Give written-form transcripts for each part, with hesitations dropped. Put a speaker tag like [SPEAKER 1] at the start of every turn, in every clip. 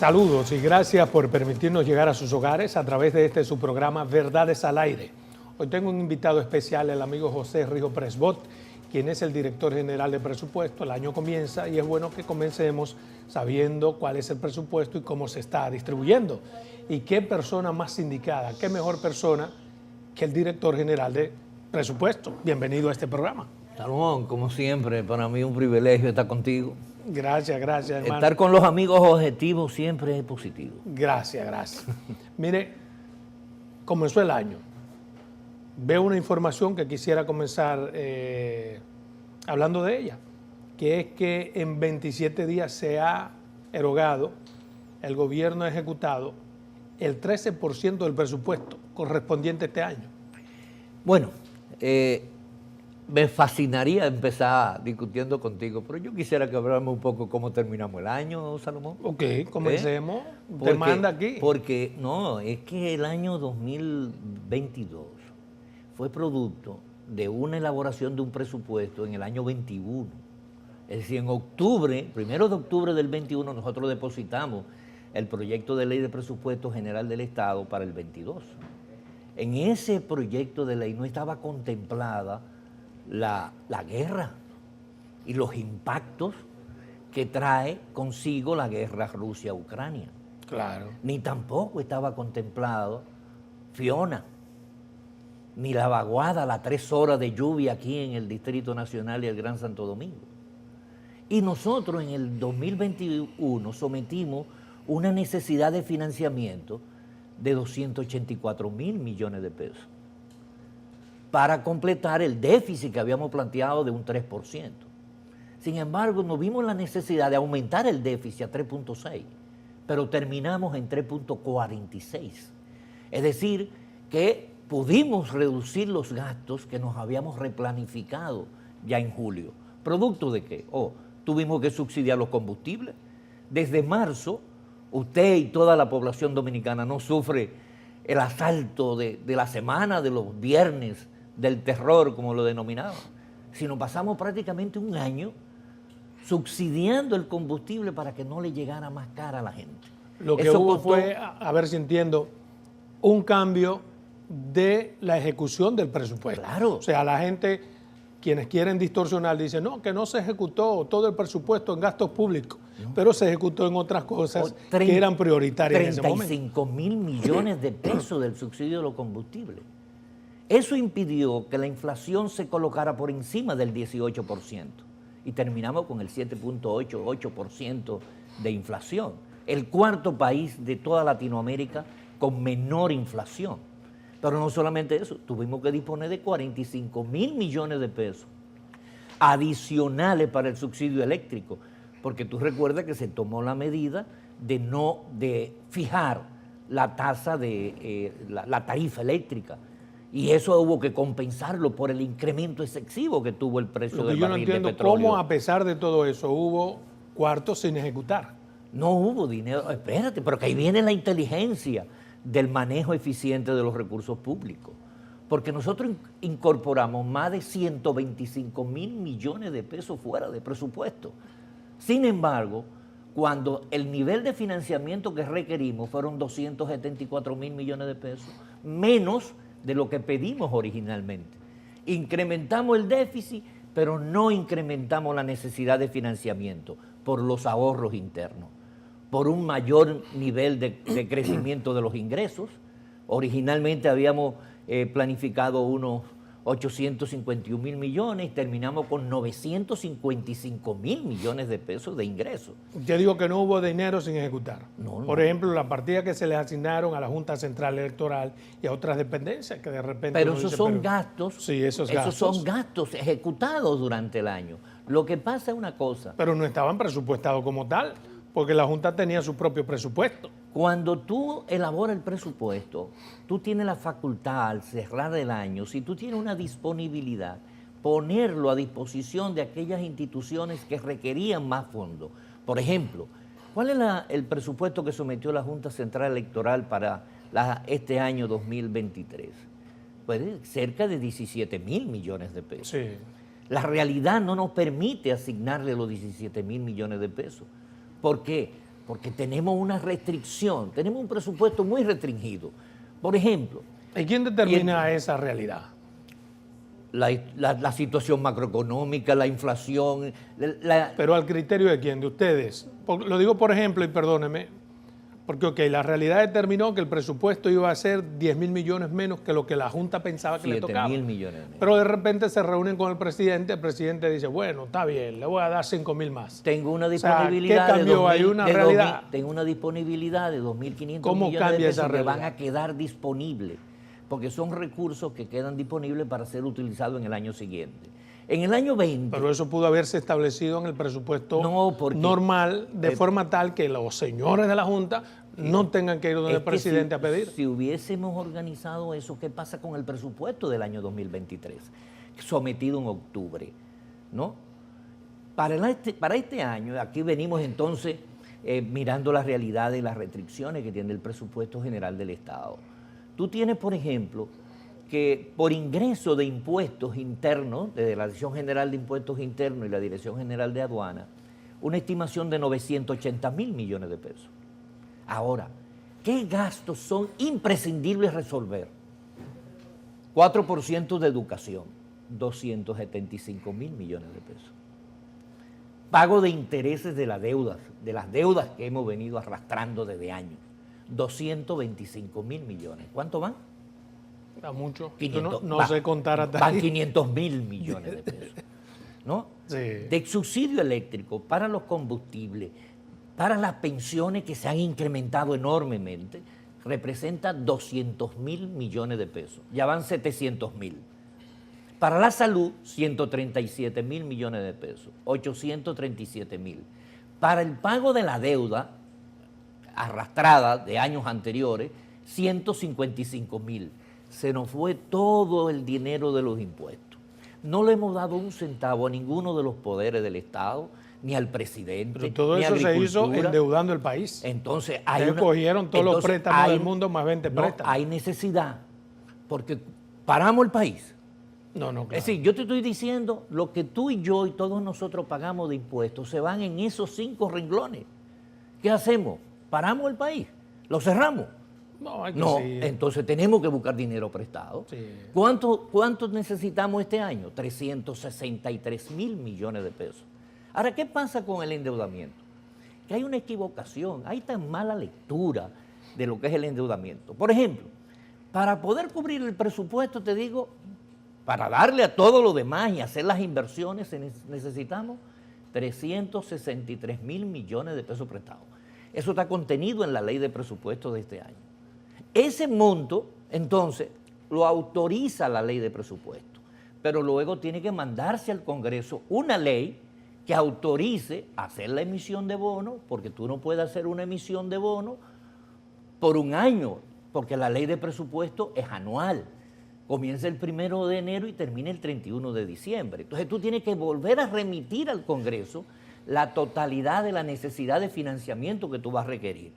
[SPEAKER 1] Saludos y gracias por permitirnos llegar a sus hogares a través de su programa Verdades al Aire. Hoy tengo un invitado especial, el amigo José Rijo Presbot, quien es el director general de presupuesto. El año comienza y es bueno que comencemos sabiendo cuál es el presupuesto y cómo se está distribuyendo. Y qué persona más indicada, qué mejor persona que el director general de presupuesto. Bienvenido a este programa.
[SPEAKER 2] Salomón, como siempre, para mí es un privilegio estar contigo.
[SPEAKER 1] Gracias, hermano.
[SPEAKER 2] Estar con los amigos objetivos siempre es positivo.
[SPEAKER 1] Gracias. Mire, comenzó el año. Veo una información que quisiera comenzar hablando de ella, que es que en 27 días se ha erogado, el gobierno ha ejecutado el 13% del presupuesto correspondiente a este año.
[SPEAKER 2] Bueno, me fascinaría empezar discutiendo contigo, pero yo quisiera que habláramos un poco cómo terminamos el año, Salomón.
[SPEAKER 1] Ok, comencemos. Te manda aquí.
[SPEAKER 2] Porque, no, es que el año 2022 fue producto de una elaboración de un presupuesto en el año 21. Es decir, en octubre, 1 de octubre del 21, nosotros depositamos el proyecto de ley de presupuesto general del Estado para el 22. En ese proyecto de ley no estaba contemplada la guerra y los impactos que trae consigo la guerra Rusia-Ucrania.
[SPEAKER 1] Claro.
[SPEAKER 2] Ni tampoco estaba contemplado Fiona, ni la vaguada, las 3 horas de lluvia aquí en el Distrito Nacional y el Gran Santo Domingo. Y nosotros en el 2021 sometimos una necesidad de financiamiento de 284,000 millones de pesos para completar el déficit que habíamos planteado de un 3%. Sin embargo, nos vimos la necesidad de aumentar el déficit a 3.6, pero terminamos en 3.46. Es decir, que pudimos reducir los gastos que nos habíamos replanificado ya en julio. ¿Producto de qué? Tuvimos que subsidiar los combustibles. Desde marzo, usted y toda la población dominicana no sufre el asalto de la semana, de los viernes, del terror, como lo denominaban, sino pasamos prácticamente un año subsidiando el combustible para que no le llegara más cara a la gente.
[SPEAKER 1] Lo que hubo fue, a ver si entiendo, un cambio de la ejecución del presupuesto.
[SPEAKER 2] Claro.
[SPEAKER 1] O sea, la gente, quienes quieren distorsionar, dicen, no, que no se ejecutó todo el presupuesto en gastos públicos, pero se ejecutó en otras cosas que eran prioritarias en ese momento.
[SPEAKER 2] 35,000 millones de pesos del subsidio de los combustibles. Eso impidió que la inflación se colocara por encima del 18% y terminamos con el 7.88% de inflación. El cuarto país de toda Latinoamérica con menor inflación. Pero no solamente eso, tuvimos que disponer de 45,000 millones de pesos adicionales para el subsidio eléctrico, porque tú recuerdas que se tomó la medida de fijar la tasa de la tarifa eléctrica. Y eso hubo que compensarlo por el incremento excesivo que tuvo el precio del barril de petróleo. Yo no entiendo
[SPEAKER 1] cómo a pesar de todo eso hubo cuartos sin ejecutar.
[SPEAKER 2] No hubo dinero, espérate, pero que ahí viene la inteligencia del manejo eficiente de los recursos públicos. Porque nosotros incorporamos más de 125,000 millones de pesos fuera de presupuesto. Sin embargo, cuando el nivel de financiamiento que requerimos fueron 274,000 millones de pesos, menos de lo que pedimos originalmente. Incrementamos el déficit, pero no incrementamos la necesidad de financiamiento por los ahorros internos, por un mayor nivel de crecimiento de los ingresos. Originalmente habíamos planificado unos 851,000 millones y terminamos con 955,000 millones de pesos de ingresos.
[SPEAKER 1] Yo digo que no hubo dinero sin ejecutar.
[SPEAKER 2] No.
[SPEAKER 1] Por ejemplo, la partida que se les asignaron a la Junta Central Electoral y a otras dependencias que de repente...
[SPEAKER 2] Pero esos son gastos.
[SPEAKER 1] Sí, esos
[SPEAKER 2] son gastos ejecutados durante el año. Lo que pasa es una cosa.
[SPEAKER 1] Pero no estaban presupuestados como tal, porque la Junta tenía su propio presupuesto.
[SPEAKER 2] Cuando tú elaboras el presupuesto, tú tienes la facultad al cerrar el año, si tú tienes una disponibilidad, ponerlo a disposición de aquellas instituciones que requerían más fondos. Por ejemplo, ¿cuál es el presupuesto que sometió la Junta Central Electoral para este año 2023? Pues cerca de 17,000 millones de pesos.
[SPEAKER 1] Sí.
[SPEAKER 2] La realidad no nos permite asignarle los 17,000 millones de pesos. ¿Por qué? porque tenemos una restricción, tenemos un presupuesto muy restringido. Por ejemplo...
[SPEAKER 1] ¿Y quién determina esa realidad?
[SPEAKER 2] La situación macroeconómica, la inflación...
[SPEAKER 1] Pero al criterio de quién, de ustedes. Lo digo por ejemplo, y perdóneme, porque la realidad determinó que el presupuesto iba a ser 10.000 millones menos que lo que la Junta pensaba que le tocaba.
[SPEAKER 2] 7.000 millones menos.
[SPEAKER 1] Pero de repente se reúnen con el presidente dice, bueno, está bien, le voy a dar 5.000 más.
[SPEAKER 2] Tengo una disponibilidad
[SPEAKER 1] ¿qué cambió? Hay una realidad.
[SPEAKER 2] Tengo una disponibilidad de 2.500 millones
[SPEAKER 1] ¿Cómo cambia esa
[SPEAKER 2] que
[SPEAKER 1] realidad?
[SPEAKER 2] van a quedar disponibles, porque son recursos que quedan disponibles para ser utilizados en el año siguiente. En el año 20...
[SPEAKER 1] Pero eso pudo haberse establecido en el presupuesto normal, de forma tal que los señores de la Junta no tengan que ir donde el presidente a pedir.
[SPEAKER 2] Si hubiésemos organizado eso, ¿qué pasa con el presupuesto del año 2023? Sometido en octubre, ¿no? Para este año, aquí venimos entonces mirando la realidad y las restricciones que tiene el presupuesto general del Estado. Tú tienes, por ejemplo, que por ingreso de impuestos internos, desde la Dirección General de Impuestos Internos y la Dirección General de Aduana, una estimación de 980.000 millones de pesos. Ahora, ¿qué gastos son imprescindibles resolver? 4% de educación, 275.000 millones de pesos. Pago de intereses de las deudas que hemos venido arrastrando desde años, 225.000 millones. ¿Cuánto van?
[SPEAKER 1] A mucho.
[SPEAKER 2] 500,
[SPEAKER 1] no sé contar hasta
[SPEAKER 2] van
[SPEAKER 1] ahí.
[SPEAKER 2] 500.000 millones de pesos, ¿no?
[SPEAKER 1] Sí.
[SPEAKER 2] De subsidio eléctrico para los combustibles, para las pensiones que se han incrementado enormemente, representa 200.000 millones de pesos. Ya van 700.000. Para la salud, 137.000 millones de pesos, 837.000. Para el pago de la deuda arrastrada de años anteriores, 155.000. Se nos fue todo el dinero de los impuestos. No le hemos dado un centavo a ninguno de los poderes del Estado, ni al presidente,
[SPEAKER 1] pero todo
[SPEAKER 2] ni
[SPEAKER 1] eso se hizo
[SPEAKER 2] Agricultura.
[SPEAKER 1] endeudando el país.
[SPEAKER 2] Entonces,
[SPEAKER 1] cogieron todos los préstamos del mundo más 20 préstamos.
[SPEAKER 2] Hay necesidad, porque paramos el país.
[SPEAKER 1] No, claro.
[SPEAKER 2] Es decir, yo te estoy diciendo, lo que tú y yo y todos nosotros pagamos de impuestos se van en esos 5 renglones. ¿Qué hacemos? ¿Paramos el país? ¿Lo cerramos?
[SPEAKER 1] No,
[SPEAKER 2] entonces tenemos que buscar dinero prestado.
[SPEAKER 1] Sí.
[SPEAKER 2] ¿Cuánto necesitamos este año? 363.000 millones de pesos. Ahora, ¿qué pasa con el endeudamiento? Que hay una equivocación, hay tan mala lectura de lo que es el endeudamiento. Por ejemplo, para poder cubrir el presupuesto, te digo, para darle a todo lo demás y hacer las inversiones, necesitamos 363.000 millones de pesos prestados. Eso está contenido en la ley de presupuesto de este año. Ese monto, entonces, lo autoriza la ley de presupuesto, pero luego tiene que mandarse al Congreso una ley que autorice hacer la emisión de bonos, porque tú no puedes hacer una emisión de bonos por un año, porque la ley de presupuesto es anual. Comienza el 1 de enero y termina el 31 de diciembre. Entonces tú tienes que volver a remitir al Congreso la totalidad de la necesidad de financiamiento que tú vas a requerir.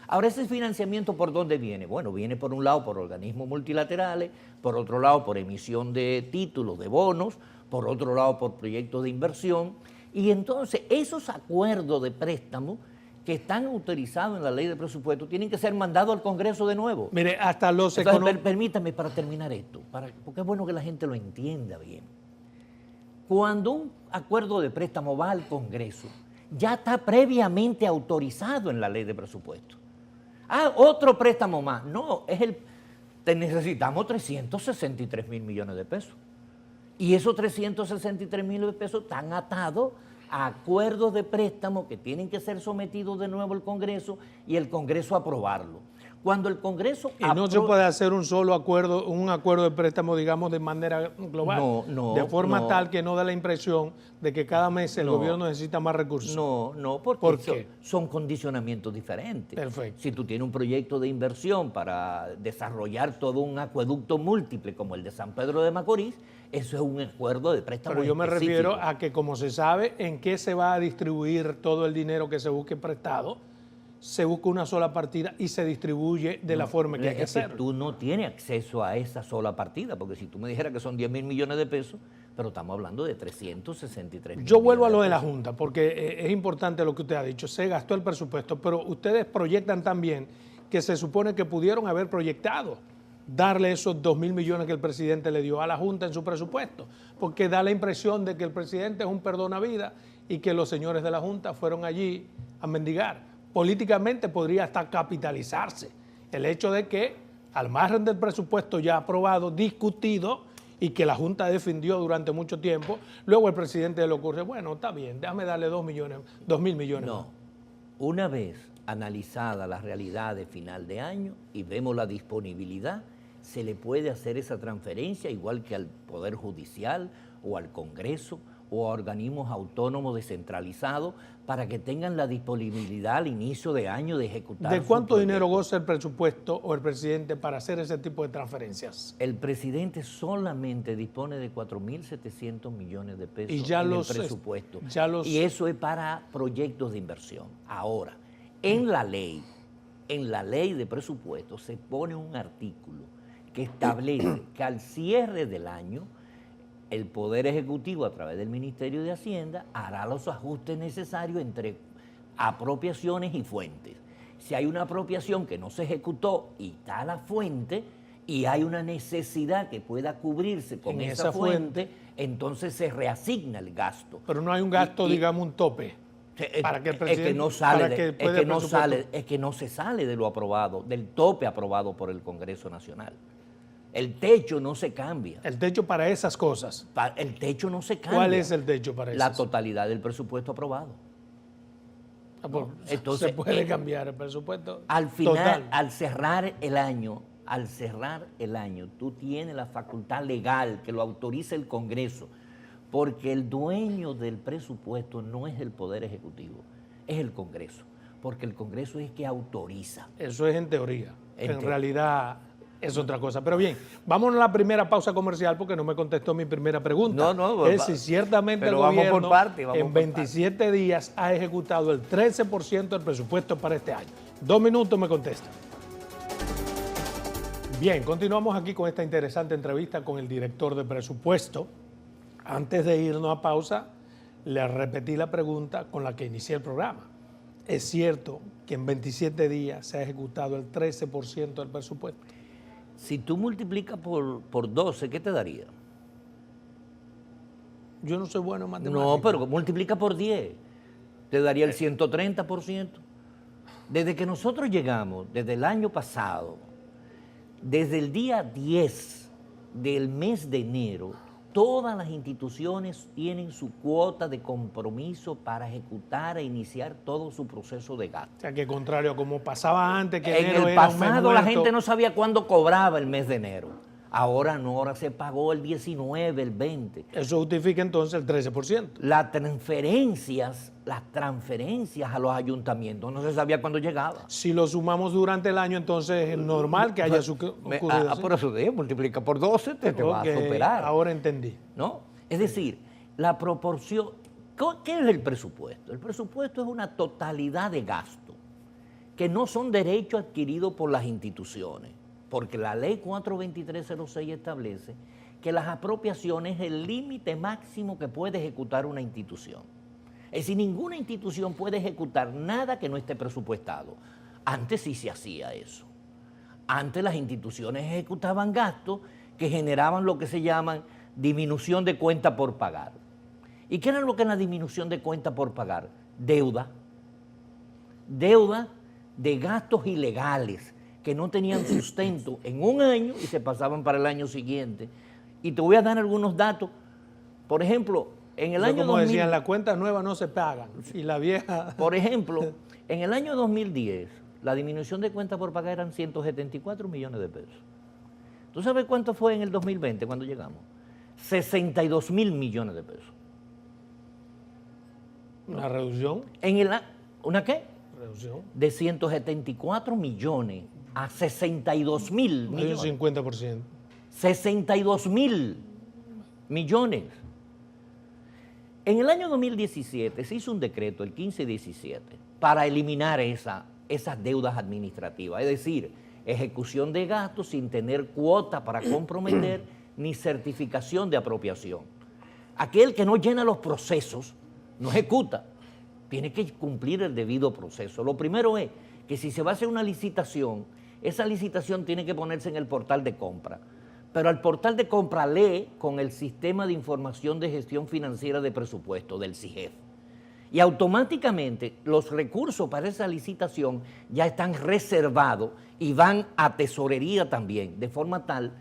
[SPEAKER 2] Ahora, ¿ese financiamiento por dónde viene? Bueno, viene por un lado por organismos multilaterales, por otro lado por emisión de títulos, de bonos, por otro lado por proyectos de inversión. Y entonces esos acuerdos de préstamo que están autorizados en la ley de presupuesto tienen que ser mandados al Congreso de nuevo.
[SPEAKER 1] Mire, hasta los
[SPEAKER 2] económicos... Permítame para terminar esto, porque es bueno que la gente lo entienda bien. Cuando un acuerdo de préstamo va al Congreso, ya está previamente autorizado en la ley de presupuesto. Ah, otro préstamo más. No, necesitamos 363.000 millones de pesos. Y esos 363.000 pesos están atados a acuerdos de préstamo que tienen que ser sometidos de nuevo al Congreso y el Congreso aprobarlo. Cuando el Congreso
[SPEAKER 1] no se puede hacer un acuerdo de préstamo, digamos, de manera global, de forma tal que no dé la impresión de que cada mes el gobierno necesita más recursos.
[SPEAKER 2] No, porque son condicionamientos diferentes.
[SPEAKER 1] Perfecto.
[SPEAKER 2] Si tú tienes un proyecto de inversión para desarrollar todo un acueducto múltiple como el de San Pedro de Macorís, eso es un acuerdo de préstamo.
[SPEAKER 1] Pero yo me refiero a que, como se sabe en qué se va a distribuir todo el dinero que se busque prestado, se busca una sola partida y se distribuye de la forma que hay que hacerlo.
[SPEAKER 2] Tú no tienes acceso a esa sola partida, porque si tú me dijeras que son 10 mil millones de pesos, pero estamos hablando de 363 mil.
[SPEAKER 1] Yo vuelvo a lo de la Junta, porque es importante lo que usted ha dicho. Se gastó el presupuesto, pero ustedes proyectan también que se supone que pudieron haber proyectado darle esos 2 mil millones que el presidente le dio a la Junta en su presupuesto, porque da la impresión de que el presidente es un perdonavida y que los señores de la Junta fueron allí a mendigar. Políticamente podría hasta capitalizarse el hecho de que, al margen del presupuesto ya aprobado, discutido, y que la Junta defendió durante mucho tiempo, luego el presidente le ocurre, bueno, está bien, déjame darle 2 mil millones.
[SPEAKER 2] No, una vez analizada la realidad de final de año y vemos la disponibilidad, se le puede hacer esa transferencia igual que al Poder Judicial o al Congreso o a organismos autónomos descentralizados para que tengan la disponibilidad al inicio de año de ejecutar.
[SPEAKER 1] ¿De cuánto dinero goza el presupuesto o el presidente para hacer ese tipo de transferencias?
[SPEAKER 2] El presidente solamente dispone de 4.700 millones de pesos
[SPEAKER 1] y ya
[SPEAKER 2] en
[SPEAKER 1] el
[SPEAKER 2] presupuesto.
[SPEAKER 1] Y
[SPEAKER 2] eso es para proyectos de inversión. Ahora, en la ley de presupuesto se pone un artículo que establece que al cierre del año el Poder Ejecutivo, a través del Ministerio de Hacienda, hará los ajustes necesarios entre apropiaciones y fuentes. Si hay una apropiación que no se ejecutó y está la fuente, y hay una necesidad que pueda cubrirse con esa fuente, entonces se reasigna el gasto.
[SPEAKER 1] Pero no hay un gasto, digamos, un tope. Para que el presidente,
[SPEAKER 2] es que no se sale de lo aprobado, del tope aprobado por el Congreso Nacional. El techo no se cambia.
[SPEAKER 1] El techo para esas cosas.
[SPEAKER 2] El techo no se cambia.
[SPEAKER 1] ¿Cuál es el techo para eso?
[SPEAKER 2] La totalidad del presupuesto aprobado.
[SPEAKER 1] Entonces, ¿se puede cambiar el presupuesto?
[SPEAKER 2] Al final, al cerrar el año, tú tienes la facultad legal que lo autoriza el Congreso, porque el dueño del presupuesto no es el Poder Ejecutivo, es el Congreso, porque el Congreso es el que autoriza.
[SPEAKER 1] Eso es en teoría. En realidad es otra cosa. Pero bien, vámonos a la primera pausa comercial porque no me contestó mi primera pregunta.
[SPEAKER 2] No,
[SPEAKER 1] si ciertamente el
[SPEAKER 2] vamos
[SPEAKER 1] gobierno
[SPEAKER 2] por parte,
[SPEAKER 1] en 27 días ha ejecutado el 13% del presupuesto para este año. 2 minutos me contesta. Bien, continuamos aquí con esta interesante entrevista con el director de presupuesto. Antes de irnos a pausa, le repetí la pregunta con la que inicié el programa. ¿Es cierto que en 27 días se ha ejecutado el 13% del presupuesto?
[SPEAKER 2] Si tú multiplicas por 12, ¿qué te daría?
[SPEAKER 1] Yo no soy bueno en matemáticas.
[SPEAKER 2] No, pero multiplica por 10, te daría el 130%. Desde que nosotros llegamos, desde el año pasado, desde el día 10 del mes de enero, todas las instituciones tienen su cuota de compromiso para ejecutar e iniciar todo su proceso de gasto.
[SPEAKER 1] O sea, que contrario a como pasaba antes, que
[SPEAKER 2] en
[SPEAKER 1] enero
[SPEAKER 2] el
[SPEAKER 1] era un mes
[SPEAKER 2] pasado la
[SPEAKER 1] muerto.
[SPEAKER 2] gente no sabía cuándo cobraba el mes de enero. Ahora no, ahora se pagó el 19, el 20.
[SPEAKER 1] Eso justifica entonces el 13%.
[SPEAKER 2] Las transferencias a los ayuntamientos no se sabía cuándo llegaba.
[SPEAKER 1] Si lo sumamos durante el año, entonces es normal que haya ocurrido así.
[SPEAKER 2] Por eso te multiplica por 12, te va a superar.
[SPEAKER 1] Ahora entendí.
[SPEAKER 2] ¿No? Es decir, la proporción. ¿Qué es el presupuesto? El presupuesto es una totalidad de gastos que no son derechos adquiridos por las instituciones, porque la ley 42306 establece que las apropiaciones es el límite máximo que puede ejecutar una institución. Es decir, ninguna institución puede ejecutar nada que no esté presupuestado. Antes sí se hacía eso. Antes las instituciones ejecutaban gastos que generaban lo que se llaman disminución de cuenta por pagar. ¿Y qué era lo que es la disminución de cuenta por pagar? Deuda. Deuda de gastos ilegales que no tenían sustento en un año y se pasaban para el año siguiente. Y te voy a dar algunos datos. Por ejemplo, en el año 2000...
[SPEAKER 1] decían, las cuentas nuevas no se pagan. Y la vieja...
[SPEAKER 2] Por ejemplo, en el año 2010, la disminución de cuenta por pagar eran 174 millones de pesos. ¿Tú sabes cuánto fue en el 2020 cuando llegamos? 62 mil millones de pesos.
[SPEAKER 1] ¿Una reducción?
[SPEAKER 2] ¿Una qué?
[SPEAKER 1] Reducción.
[SPEAKER 2] De 174 millones a 62 mil millones.
[SPEAKER 1] Un 50%.
[SPEAKER 2] 62 mil millones. En el año 2017 se hizo un decreto, el 1517, para eliminar esa esas deudas administrativas, es decir, ejecución de gastos sin tener cuota para comprometer ni certificación de apropiación. Aquel que no llena los procesos no ejecuta, tiene que cumplir el debido proceso. Lo primero es que si se va a hacer una licitación, esa licitación tiene que ponerse en el portal de compra, pero al portal de compra lee con el Sistema de Información de Gestión Financiera de Presupuesto, del SIGEF. Y automáticamente los recursos para esa licitación ya están reservados y van a tesorería también, de forma tal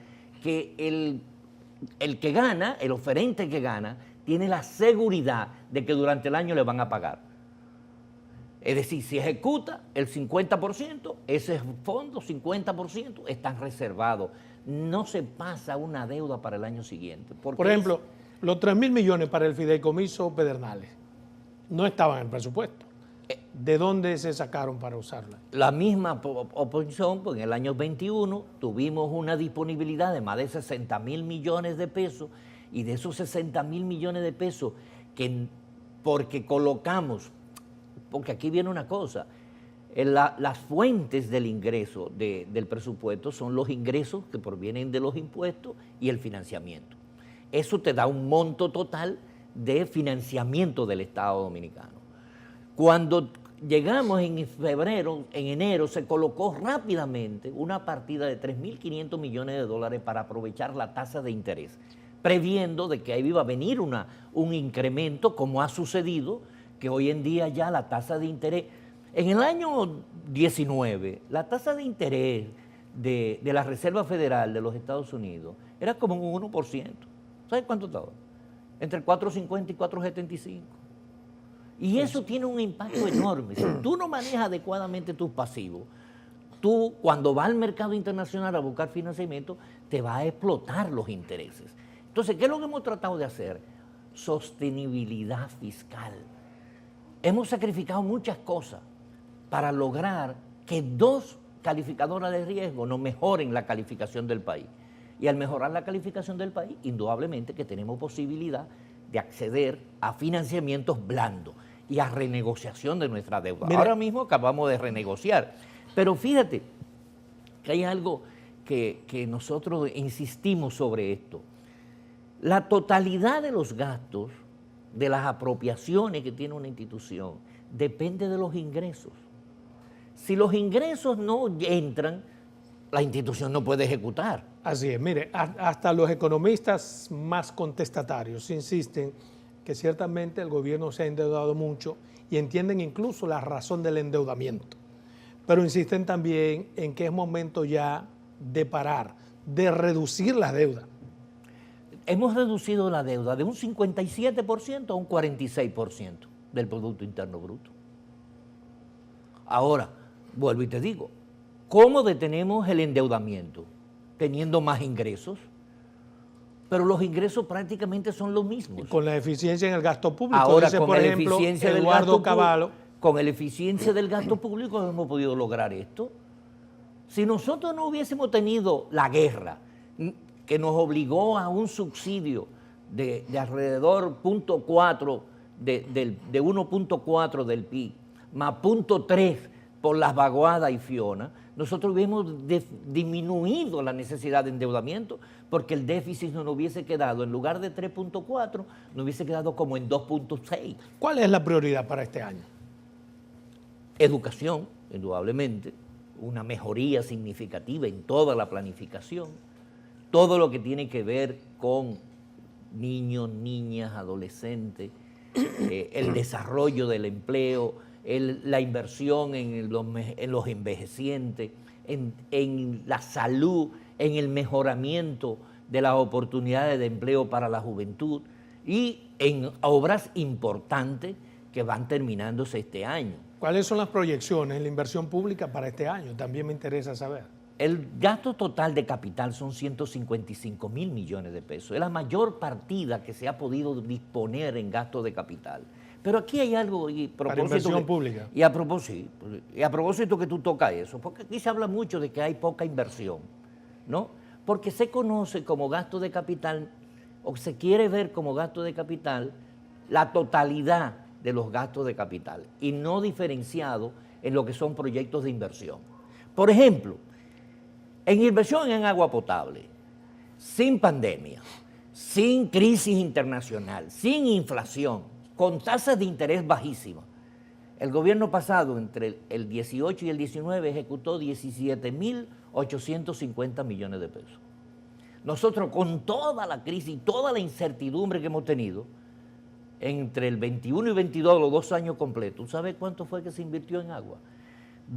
[SPEAKER 2] que el que gana, el oferente que gana, tiene la seguridad de que durante el año le van a pagar. Es decir, si ejecuta el 50%, ese fondo, 50%, están reservados. No se pasa una deuda para el año siguiente.
[SPEAKER 1] Por ejemplo, los 3.000 millones para el fideicomiso Pedernales no estaban en el presupuesto. ¿De dónde se sacaron para usarla?
[SPEAKER 2] La misma oposición, pues en el año 21 tuvimos una disponibilidad de más de 60.000 millones de pesos, y de esos 60.000 millones de pesos, porque colocamos, porque aquí viene una cosa, las fuentes del ingreso del presupuesto son los ingresos que provienen de los impuestos y el financiamiento. Eso te da un monto total de financiamiento del Estado Dominicano. Cuando llegamos en febrero, en enero, se colocó rápidamente una partida de 3.500 millones de dólares para aprovechar la tasa de interés, previendo de que ahí iba a venir un incremento, como ha sucedido, que hoy en día ya la tasa de interés, en el año 19, la tasa de interés de la Reserva Federal de los Estados Unidos era como un 1%. ¿Sabes cuánto estaba? Entre 4.50 y 4.75. Y eso tiene un impacto enorme. Si tú no manejas adecuadamente tus pasivos, tú cuando vas al mercado internacional a buscar financiamiento, te va a explotar los intereses. Entonces, ¿qué es lo que hemos tratado de hacer? Sostenibilidad fiscal. Hemos sacrificado muchas cosas para lograr que dos calificadoras de riesgo no mejoren la calificación del país. Y al mejorar la calificación del país, indudablemente que tenemos posibilidad de acceder a financiamientos blandos y a renegociación de nuestra deuda. Mira, ahora mismo acabamos de renegociar. Pero fíjate que hay algo que nosotros insistimos sobre esto. La totalidad de los gastos, de las apropiaciones que tiene una institución, depende de los ingresos. Si los ingresos no entran, la institución no puede ejecutar.
[SPEAKER 1] Así es, mire, hasta los economistas más contestatarios insisten que ciertamente el gobierno se ha endeudado mucho y entienden incluso la razón del endeudamiento, pero insisten también en que es momento ya de parar, de reducir la deuda.
[SPEAKER 2] Hemos reducido la deuda de un 57% a un 46% del Producto Interno Bruto. Ahora, vuelvo y te digo, ¿cómo detenemos el endeudamiento? Teniendo más ingresos, pero los ingresos prácticamente son los mismos.
[SPEAKER 1] Con la eficiencia en el gasto público.
[SPEAKER 2] Ahora,
[SPEAKER 1] dice,
[SPEAKER 2] con
[SPEAKER 1] por
[SPEAKER 2] la
[SPEAKER 1] ejemplo,
[SPEAKER 2] eficiencia del
[SPEAKER 1] Eduardo
[SPEAKER 2] gasto
[SPEAKER 1] Cavallo.
[SPEAKER 2] Con la eficiencia del gasto público hemos podido lograr esto. Si nosotros no hubiésemos tenido la guerra, que nos obligó a un subsidio de alrededor 0.4 de 1.4 del PIB, más 0.3 por las vaguadas y Fiona, nosotros hubiéramos disminuido la necesidad de endeudamiento, porque el déficit no nos hubiese quedado, en lugar de 3.4, nos hubiese quedado como en 2.6.
[SPEAKER 1] ¿Cuál es la prioridad para este año?
[SPEAKER 2] Educación, indudablemente, una mejoría significativa en toda la planificación, todo lo que tiene que ver con niños, niñas, adolescentes, el desarrollo del empleo, la inversión en los envejecientes, en la salud, en el mejoramiento de las oportunidades de empleo para la juventud y en obras importantes que van terminándose este año.
[SPEAKER 1] ¿Cuáles son las proyecciones en la inversión pública para este año? También me interesa saber.
[SPEAKER 2] El gasto total de capital son 155.000 millones de pesos. Es la mayor partida que se ha podido disponer en gasto de capital. Pero aquí hay algo
[SPEAKER 1] para inversión pública.
[SPEAKER 2] Y a propósito que tú tocas eso, porque aquí se habla mucho de que hay poca inversión, ¿no? Porque se conoce como gasto de capital, o se quiere ver como gasto de capital, la totalidad de los gastos de capital, y no diferenciado en lo que son proyectos de inversión. Por ejemplo, en inversión en agua potable, sin pandemia, sin crisis internacional, sin inflación, con tasas de interés bajísimas, el gobierno pasado, entre el 18 y el 19, ejecutó 17.850 millones de pesos. Nosotros, con toda la crisis y toda la incertidumbre que hemos tenido, entre el 21 y 22, los 2 años completos, ¿sabes cuánto fue que se invirtió en agua?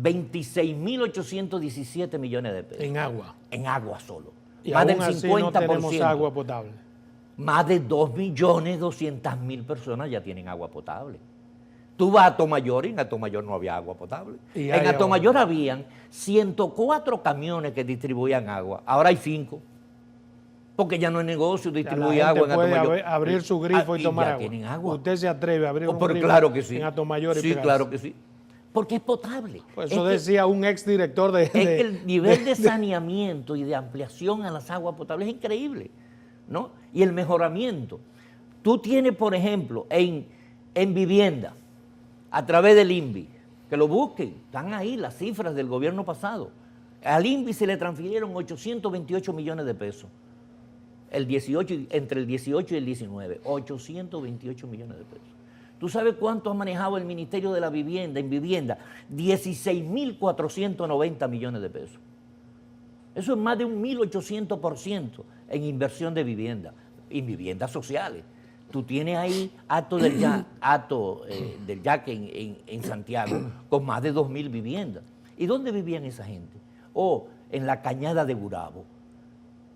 [SPEAKER 2] 26.817 millones de pesos.
[SPEAKER 1] En agua.
[SPEAKER 2] En agua solo.
[SPEAKER 1] Y
[SPEAKER 2] más
[SPEAKER 1] aún
[SPEAKER 2] del
[SPEAKER 1] así
[SPEAKER 2] 50%.
[SPEAKER 1] no tenemos agua potable.
[SPEAKER 2] Más de 2.200.000 personas ya tienen agua potable. Tú vas a Atomayor y en Atomayor no había agua potable.
[SPEAKER 1] Y
[SPEAKER 2] En
[SPEAKER 1] hay
[SPEAKER 2] Atomayor
[SPEAKER 1] ahora.
[SPEAKER 2] habían 104 camiones que distribuían agua. Ahora hay 5. Porque ya no es negocio distribuir
[SPEAKER 1] La
[SPEAKER 2] agua
[SPEAKER 1] gente
[SPEAKER 2] en
[SPEAKER 1] puede
[SPEAKER 2] Atomayor.
[SPEAKER 1] abrir su grifo y tomar
[SPEAKER 2] ya
[SPEAKER 1] agua.
[SPEAKER 2] tienen agua.
[SPEAKER 1] Usted se atreve a abrir un
[SPEAKER 2] Pero
[SPEAKER 1] grifo
[SPEAKER 2] claro que sí.
[SPEAKER 1] en Atomayor y
[SPEAKER 2] Sí,
[SPEAKER 1] pegarse.
[SPEAKER 2] claro que sí. Porque es potable.
[SPEAKER 1] Pues
[SPEAKER 2] Es
[SPEAKER 1] eso
[SPEAKER 2] que-
[SPEAKER 1] decía un exdirector de...
[SPEAKER 2] es que el nivel de saneamiento y de ampliación a las aguas potables es increíble, ¿no? Y el mejoramiento. Tú tienes, por ejemplo, en vivienda, a través del INVI, que lo busquen, están ahí las cifras del gobierno pasado. Al INVI se le transfirieron 828 millones de pesos. Entre el 18 y el 19, 828 millones de pesos. ¿Tú sabes cuánto ha manejado el Ministerio de la Vivienda en vivienda? 16.490 millones de pesos. Eso es más de un 1.800% en inversión de vivienda, en viviendas sociales. Tú tienes ahí Hato del Yaque en Santiago, con más de 2.000 viviendas. ¿Y dónde vivían esa gente? En la Cañada de Gurabo,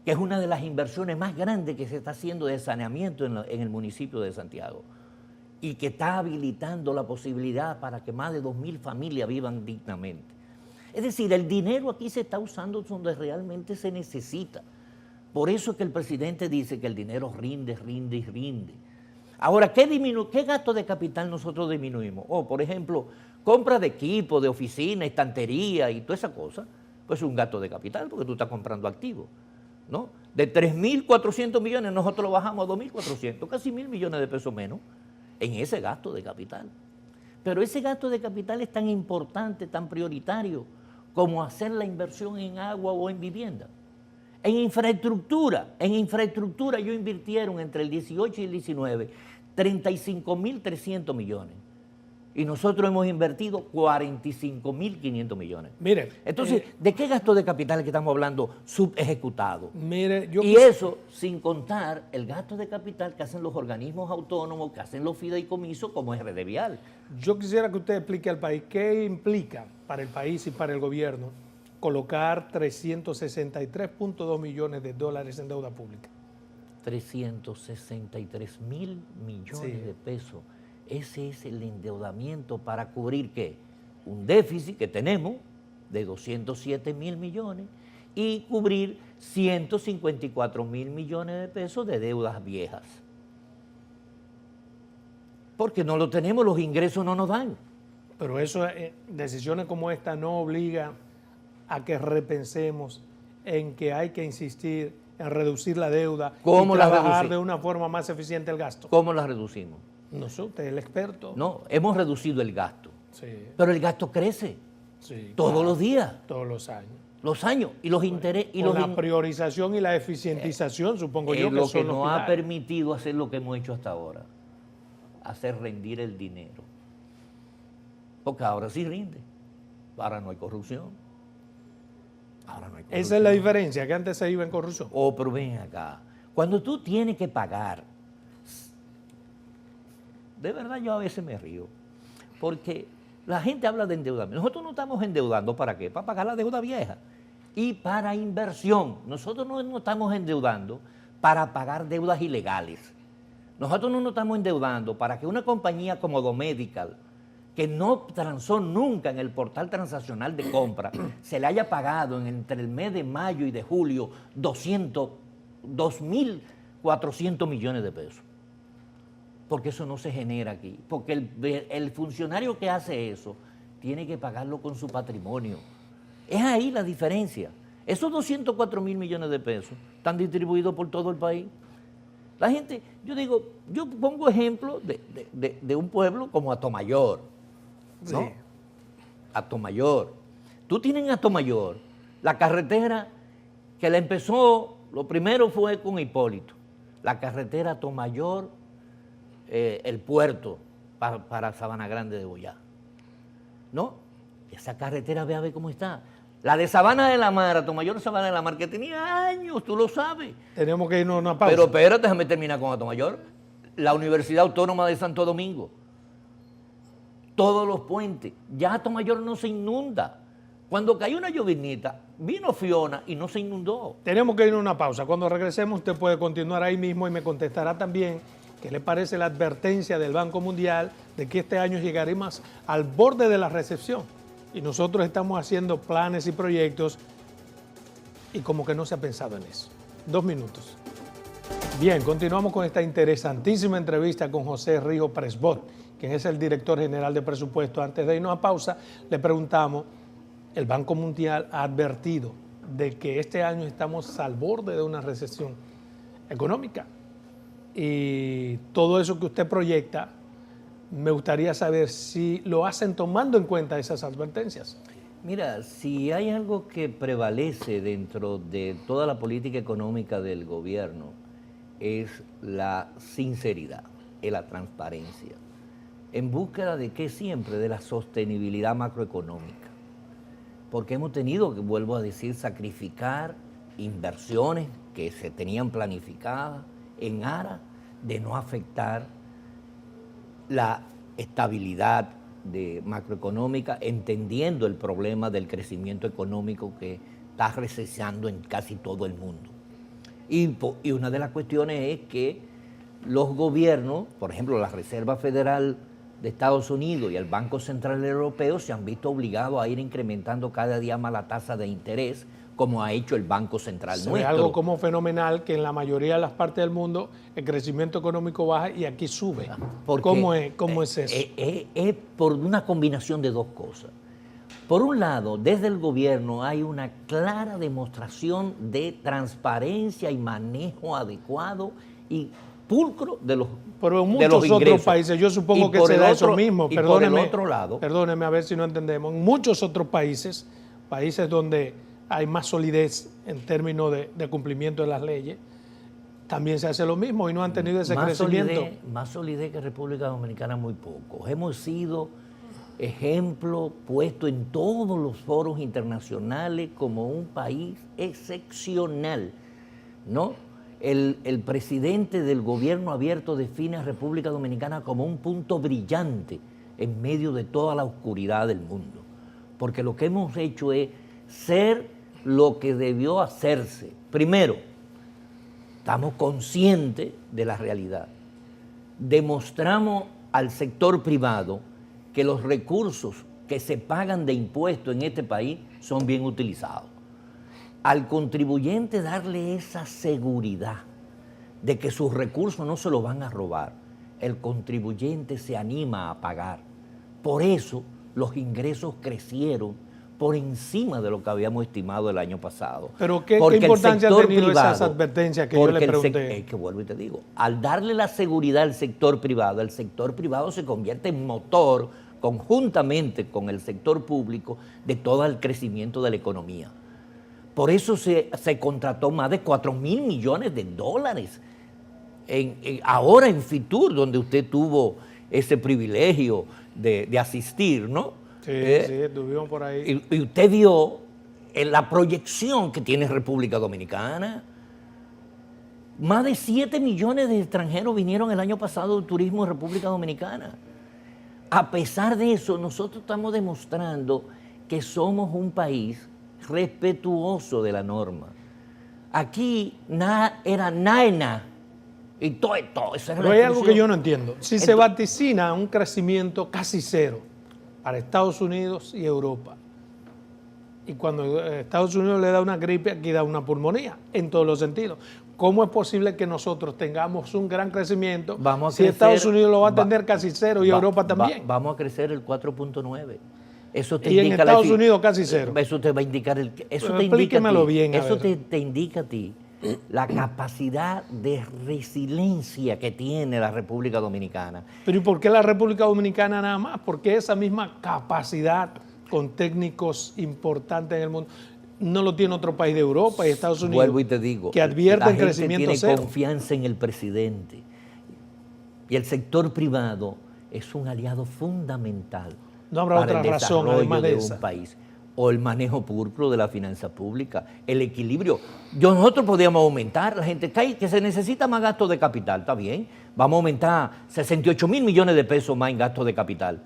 [SPEAKER 2] que es una de las inversiones más grandes que se está haciendo de saneamiento en el municipio de Santiago, y que está habilitando la posibilidad para que más de 2.000 familias vivan dignamente. Es decir, el dinero aquí se está usando donde realmente se necesita. Por eso es que el presidente dice que el dinero rinde, rinde y rinde. Ahora, ¿qué gasto de capital nosotros disminuimos? Por ejemplo, compra de equipo, de oficina, estantería y toda esa cosa, pues es un gasto de capital porque tú estás comprando activos, ¿no? De 3.400 millones nosotros lo bajamos a 2.400, casi 1.000 millones de pesos menos en ese gasto de capital. Pero ese gasto de capital es tan importante, tan prioritario, como hacer la inversión en agua o en vivienda. En infraestructura ellos invirtieron entre el 18 y el 19 35.300 millones. Y nosotros hemos invertido 45.500 millones.
[SPEAKER 1] Mire,
[SPEAKER 2] Entonces, ¿de qué gasto de capital es que estamos hablando subejecutado?
[SPEAKER 1] mire,
[SPEAKER 2] Y eso sin contar el gasto de capital que hacen los organismos autónomos, que hacen los fideicomisos como RD Vial.
[SPEAKER 1] yo quisiera que usted explique al país qué implica para el país y para el gobierno colocar 363.2 millones de dólares en deuda pública.
[SPEAKER 2] 363.000 millones
[SPEAKER 1] Sí.
[SPEAKER 2] de pesos. Ese es el endeudamiento para cubrir ¿qué? Un déficit que tenemos de 207.000 millones y cubrir 154.000 millones de pesos de deudas viejas. Porque no lo tenemos, los ingresos no nos dan.
[SPEAKER 1] Pero eso, decisiones como esta no obligan a que repensemos en que hay que insistir en reducir la deuda
[SPEAKER 2] ¿Cómo
[SPEAKER 1] y
[SPEAKER 2] la
[SPEAKER 1] trabajar
[SPEAKER 2] reducimos?
[SPEAKER 1] de una forma más eficiente el gasto.
[SPEAKER 2] ¿Cómo las reducimos?
[SPEAKER 1] No sé, usted es el experto.
[SPEAKER 2] No, hemos reducido el gasto.
[SPEAKER 1] Sí,
[SPEAKER 2] Pero el gasto crece
[SPEAKER 1] sí.
[SPEAKER 2] todos
[SPEAKER 1] claro,
[SPEAKER 2] los días,
[SPEAKER 1] todos los años.
[SPEAKER 2] los años, y los intereses. Y
[SPEAKER 1] Con
[SPEAKER 2] los
[SPEAKER 1] la priorización y la eficientización, supongo yo,
[SPEAKER 2] es
[SPEAKER 1] que
[SPEAKER 2] lo
[SPEAKER 1] son
[SPEAKER 2] que
[SPEAKER 1] los
[SPEAKER 2] nos ha
[SPEAKER 1] pilares.
[SPEAKER 2] permitido hacer lo que hemos hecho hasta ahora, hacer rendir el dinero. Porque ahora sí rinde, ahora no hay corrupción. Ahora no hay corrupción.
[SPEAKER 1] Esa es la diferencia, que antes se iba en corrupción.
[SPEAKER 2] Pero ven acá, cuando tú tienes que pagar, de verdad yo a veces me río, porque la gente habla de endeudamiento. Nosotros no estamos endeudando ¿para qué? Para pagar la deuda vieja y para inversión. Nosotros no nos estamos endeudando para pagar deudas ilegales. Nosotros no nos estamos endeudando para que una compañía como Domedical, que no transó nunca en el portal transaccional de compra, se le haya pagado entre el mes de mayo y de julio 2.400 millones de pesos. Porque eso no se genera aquí. Porque el funcionario que hace eso tiene que pagarlo con su patrimonio. Es ahí la diferencia. Esos 204.000 millones de pesos están distribuidos por todo el país. La gente, yo pongo ejemplo de un pueblo como Atomayor, ¿no?
[SPEAKER 1] Sí.
[SPEAKER 2] Atomayor. Tú tienes en Atomayor la carretera que la empezó, lo primero fue con Hipólito, la carretera Atomayor, el puerto para Sabana Grande de Boyá. ¿No? Esa carretera, ve a ver cómo está. La de Sabana de la Mar, Atomayor Sabana de la Mar, que tenía años, tú lo sabes.
[SPEAKER 1] Tenemos que irnos a una pausa.
[SPEAKER 2] Pero espérate, déjame terminar con Atomayor. La Universidad Autónoma de Santo Domingo. Todos los puentes. Ya Atomayor no se inunda. Cuando cayó una llovinita, vino Fiona y no se inundó.
[SPEAKER 1] Tenemos que irnos a una pausa. Cuando regresemos, usted puede continuar ahí mismo y me contestará también qué le parece la advertencia del Banco Mundial de que este año llegaremos al borde de la recesión. Y nosotros estamos haciendo planes y proyectos y como que no se ha pensado en eso. 2 minutos. Bien, continuamos con esta interesantísima entrevista con José Rijo Presbot, quien es el director general de presupuesto. Antes de irnos a pausa, le preguntamos, el Banco Mundial ha advertido de que este año estamos al borde de una recesión económica. Y todo eso que usted proyecta, me gustaría saber si lo hacen tomando en cuenta esas advertencias.
[SPEAKER 2] Mira, si hay algo que prevalece dentro de toda la política económica del gobierno, es la sinceridad, es la transparencia. ¿En búsqueda de qué siempre? De la sostenibilidad macroeconómica. Porque hemos tenido que, vuelvo a decir, sacrificar inversiones que se tenían planificadas en aras de no afectar la estabilidad macroeconómica, entendiendo el problema del crecimiento económico que está recesando en casi todo el mundo. Y una de las cuestiones es que los gobiernos, por ejemplo, la Reserva Federal de Estados Unidos y el Banco Central Europeo, se han visto obligados a ir incrementando cada día más la tasa de interés, como ha hecho el Banco Central nuestro.
[SPEAKER 1] Es algo como fenomenal que en la mayoría de las partes del mundo el crecimiento económico baja y aquí sube. ¿Cómo es eso?
[SPEAKER 2] Es por una combinación de dos cosas. Por un lado, desde el gobierno hay una clara demostración de transparencia y manejo adecuado y pulcro de los ingresos.
[SPEAKER 1] Pero en muchos otros países, yo supongo que se da eso mismo.
[SPEAKER 2] Y por el otro lado,
[SPEAKER 1] perdóneme a ver si no entendemos. En muchos otros países donde hay más solidez en términos de cumplimiento de las leyes, también se hace lo mismo y no han tenido ese crecimiento.
[SPEAKER 2] Más solidez que República Dominicana, muy poco. Hemos sido ejemplo puesto en todos los foros internacionales como un país excepcional, ¿no? El presidente del gobierno abierto define a República Dominicana como un punto brillante en medio de toda la oscuridad del mundo. Porque lo que hemos hecho es ser lo que debió hacerse. Primero, estamos conscientes de la realidad. Demostramos al sector privado que los recursos que se pagan de impuestos en este país son bien utilizados. Al contribuyente darle esa seguridad de que sus recursos no se los van a robar, el contribuyente se anima a pagar. Por eso los ingresos crecieron por encima de lo que habíamos estimado el año pasado.
[SPEAKER 1] Pero ¿qué importancia han tenido esas advertencias que yo le pregunté?
[SPEAKER 2] Es que vuelvo y te digo, al darle la seguridad al sector privado se convierte en motor conjuntamente con el sector público de todo el crecimiento de la economía. Por eso se contrató más de 4.000 millones de dólares ahora en Fitur, donde usted tuvo ese privilegio de asistir, ¿no?
[SPEAKER 1] Sí, estuvimos por ahí.
[SPEAKER 2] Y usted vio la proyección que tiene República Dominicana. Más de 7 millones de extranjeros vinieron el año pasado de turismo en República Dominicana. A pesar de eso, nosotros estamos demostrando que somos un país respetuoso de la norma. Aquí era nada. Y todo.
[SPEAKER 1] Pero hay algo que yo no entiendo. Si se vaticina un crecimiento casi cero para Estados Unidos y Europa, y cuando Estados Unidos le da una gripe, aquí da una pulmonía, en todos los sentidos. ¿Cómo es posible que nosotros tengamos un gran crecimiento si Estados Unidos lo va a tener casi cero y Europa también?
[SPEAKER 2] Vamos a crecer el 4.9. Eso te
[SPEAKER 1] y
[SPEAKER 2] indica
[SPEAKER 1] en Estados Unidos casi cero.
[SPEAKER 2] Eso te va a indicar
[SPEAKER 1] explíquemelo bien.
[SPEAKER 2] Eso te indica a ti la capacidad de resiliencia que tiene la República Dominicana.
[SPEAKER 1] Pero ¿y por qué la República Dominicana nada más? ¿Por qué esa misma capacidad con técnicos importantes en el mundo. No lo tiene otro país de Europa y Estados Unidos.
[SPEAKER 2] Vuelvo y te digo,
[SPEAKER 1] que advierten
[SPEAKER 2] la
[SPEAKER 1] crecimiento
[SPEAKER 2] gente
[SPEAKER 1] cero.
[SPEAKER 2] tiene confianza en el presidente. Y el sector privado es un aliado fundamental
[SPEAKER 1] No habrá
[SPEAKER 2] para
[SPEAKER 1] otra
[SPEAKER 2] el
[SPEAKER 1] razón,
[SPEAKER 2] desarrollo
[SPEAKER 1] además de
[SPEAKER 2] de
[SPEAKER 1] esa.
[SPEAKER 2] un país. O el manejo pulcro de la finanza pública, el equilibrio. Nosotros podríamos aumentar, la gente cae que se necesita más gasto de capital, está bien. Vamos a aumentar 68.000 millones de pesos más en gasto de capital.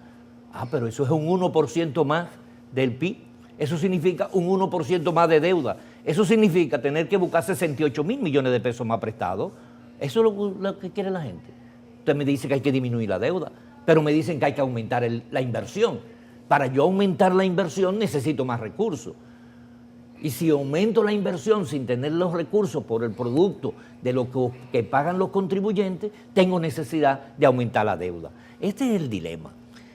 [SPEAKER 2] Ah, pero eso es un 1% más del PIB. Eso significa un 1% más de deuda. Eso significa tener que buscar 68.000 millones de pesos más prestados. Eso es lo que quiere la gente. Usted me dice que hay que disminuir la deuda, pero me dicen que hay que aumentar la inversión. Para yo aumentar la inversión necesito más recursos. Y si aumento la inversión sin tener los recursos por el producto de lo que pagan los contribuyentes, tengo necesidad de aumentar la deuda. Este es el dilema.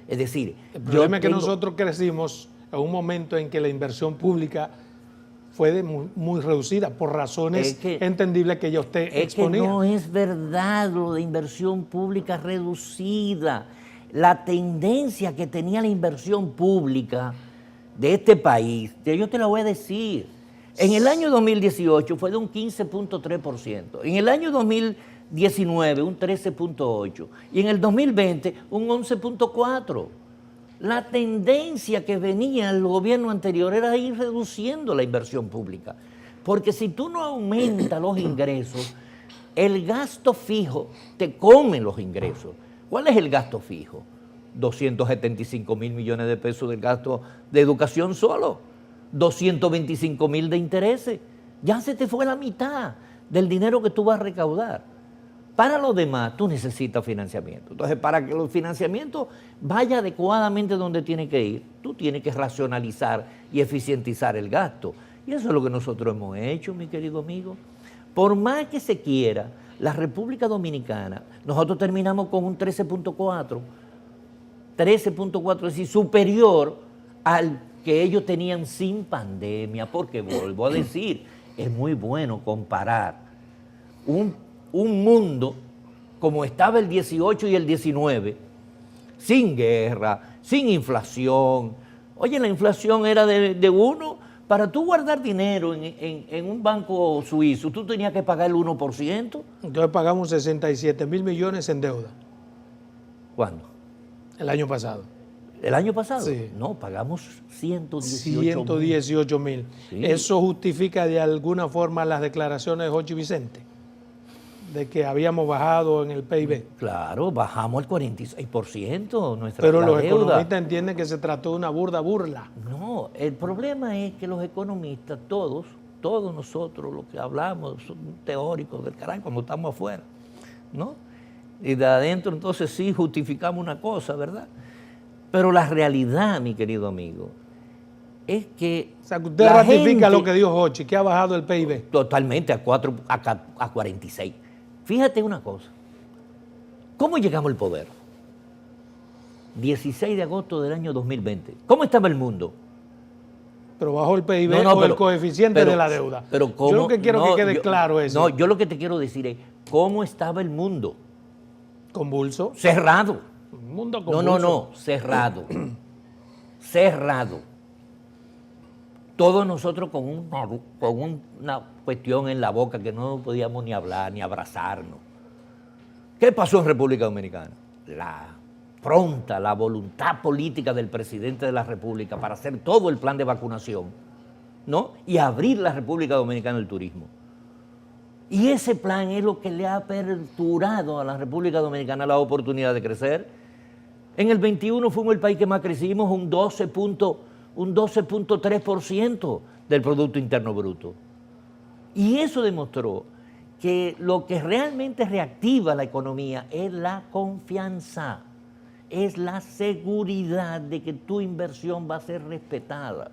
[SPEAKER 2] Es decir,
[SPEAKER 1] el problema es que nosotros crecimos en un momento en que la inversión pública fue muy reducida por razones entendibles que ya usted exponía.
[SPEAKER 2] Que no es verdad lo de inversión pública reducida. La tendencia que tenía la inversión pública de este país, yo te la voy a decir, en el año 2018 fue de un 15.3%, en el año 2019 un 13.8% y en el 2020 un 11.4%. La tendencia que venía el gobierno anterior era ir reduciendo la inversión pública, porque si tú no aumentas los ingresos, el gasto fijo te come los ingresos. ¿Cuál es el gasto fijo? 275.000 millones de pesos del gasto de educación solo, 225.000 de intereses. Ya se te fue la mitad del dinero que tú vas a recaudar. Para lo demás, tú necesitas financiamiento. Entonces, para que el financiamiento vaya adecuadamente donde tiene que ir, tú tienes que racionalizar y eficientizar el gasto. Y eso es lo que nosotros hemos hecho, mi querido amigo. Por más que se quiera, la República Dominicana, nosotros terminamos con un 13.4, es decir, superior al que ellos tenían sin pandemia, porque vuelvo a decir, es muy bueno comparar un mundo como estaba el 18 y el 19, sin guerra, sin inflación. Oye, la inflación era de 1. Para tú guardar dinero en un banco suizo, tú tenías que pagar el 1%.
[SPEAKER 1] Entonces pagamos 67.000 millones en deuda.
[SPEAKER 2] ¿Cuándo?
[SPEAKER 1] El año pasado.
[SPEAKER 2] ¿El año pasado?
[SPEAKER 1] Sí.
[SPEAKER 2] No, pagamos 118.000.
[SPEAKER 1] Sí. ¿Eso justifica de alguna forma las declaraciones de Jochi Vicente? De que habíamos bajado en el PIB.
[SPEAKER 2] Claro, bajamos el 46% nuestra
[SPEAKER 1] Pero los
[SPEAKER 2] deuda.
[SPEAKER 1] economistas entienden que se trató de una burla.
[SPEAKER 2] No, el problema es que los economistas, todos nosotros, los que hablamos, son teóricos del carajo cuando estamos afuera, ¿no? Y de adentro entonces sí justificamos una cosa, ¿verdad? Pero la realidad, mi querido amigo, es que...
[SPEAKER 1] O sea, que usted ratifica lo que dijo Jochi, que ha bajado el PIB.
[SPEAKER 2] Totalmente, a 46. Fíjate una cosa, ¿cómo llegamos al poder? 16 de agosto del año 2020. ¿Cómo estaba el mundo?
[SPEAKER 1] Pero bajó el PIB o el coeficiente de la deuda.
[SPEAKER 2] Pero ¿cómo?
[SPEAKER 1] Yo lo que quiero que quede claro es...
[SPEAKER 2] No, yo lo que te quiero decir es, ¿cómo estaba el mundo?
[SPEAKER 1] Convulso.
[SPEAKER 2] Cerrado.
[SPEAKER 1] Un mundo convulso.
[SPEAKER 2] No, cerrado. Cerrado. Todos nosotros con una cuestión en la boca que no podíamos ni hablar, ni abrazarnos. ¿Qué pasó en República Dominicana? La voluntad política del presidente de la República para hacer todo el plan de vacunación, ¿no? Y abrir la República Dominicana al turismo. Y ese plan es lo que le ha aperturado a la República Dominicana la oportunidad de crecer. En el 21 fuimos el país que más crecimos, un 12.3% del Producto Interno Bruto. Y eso demostró que lo que realmente reactiva la economía es la confianza, es la seguridad de que tu inversión va a ser respetada,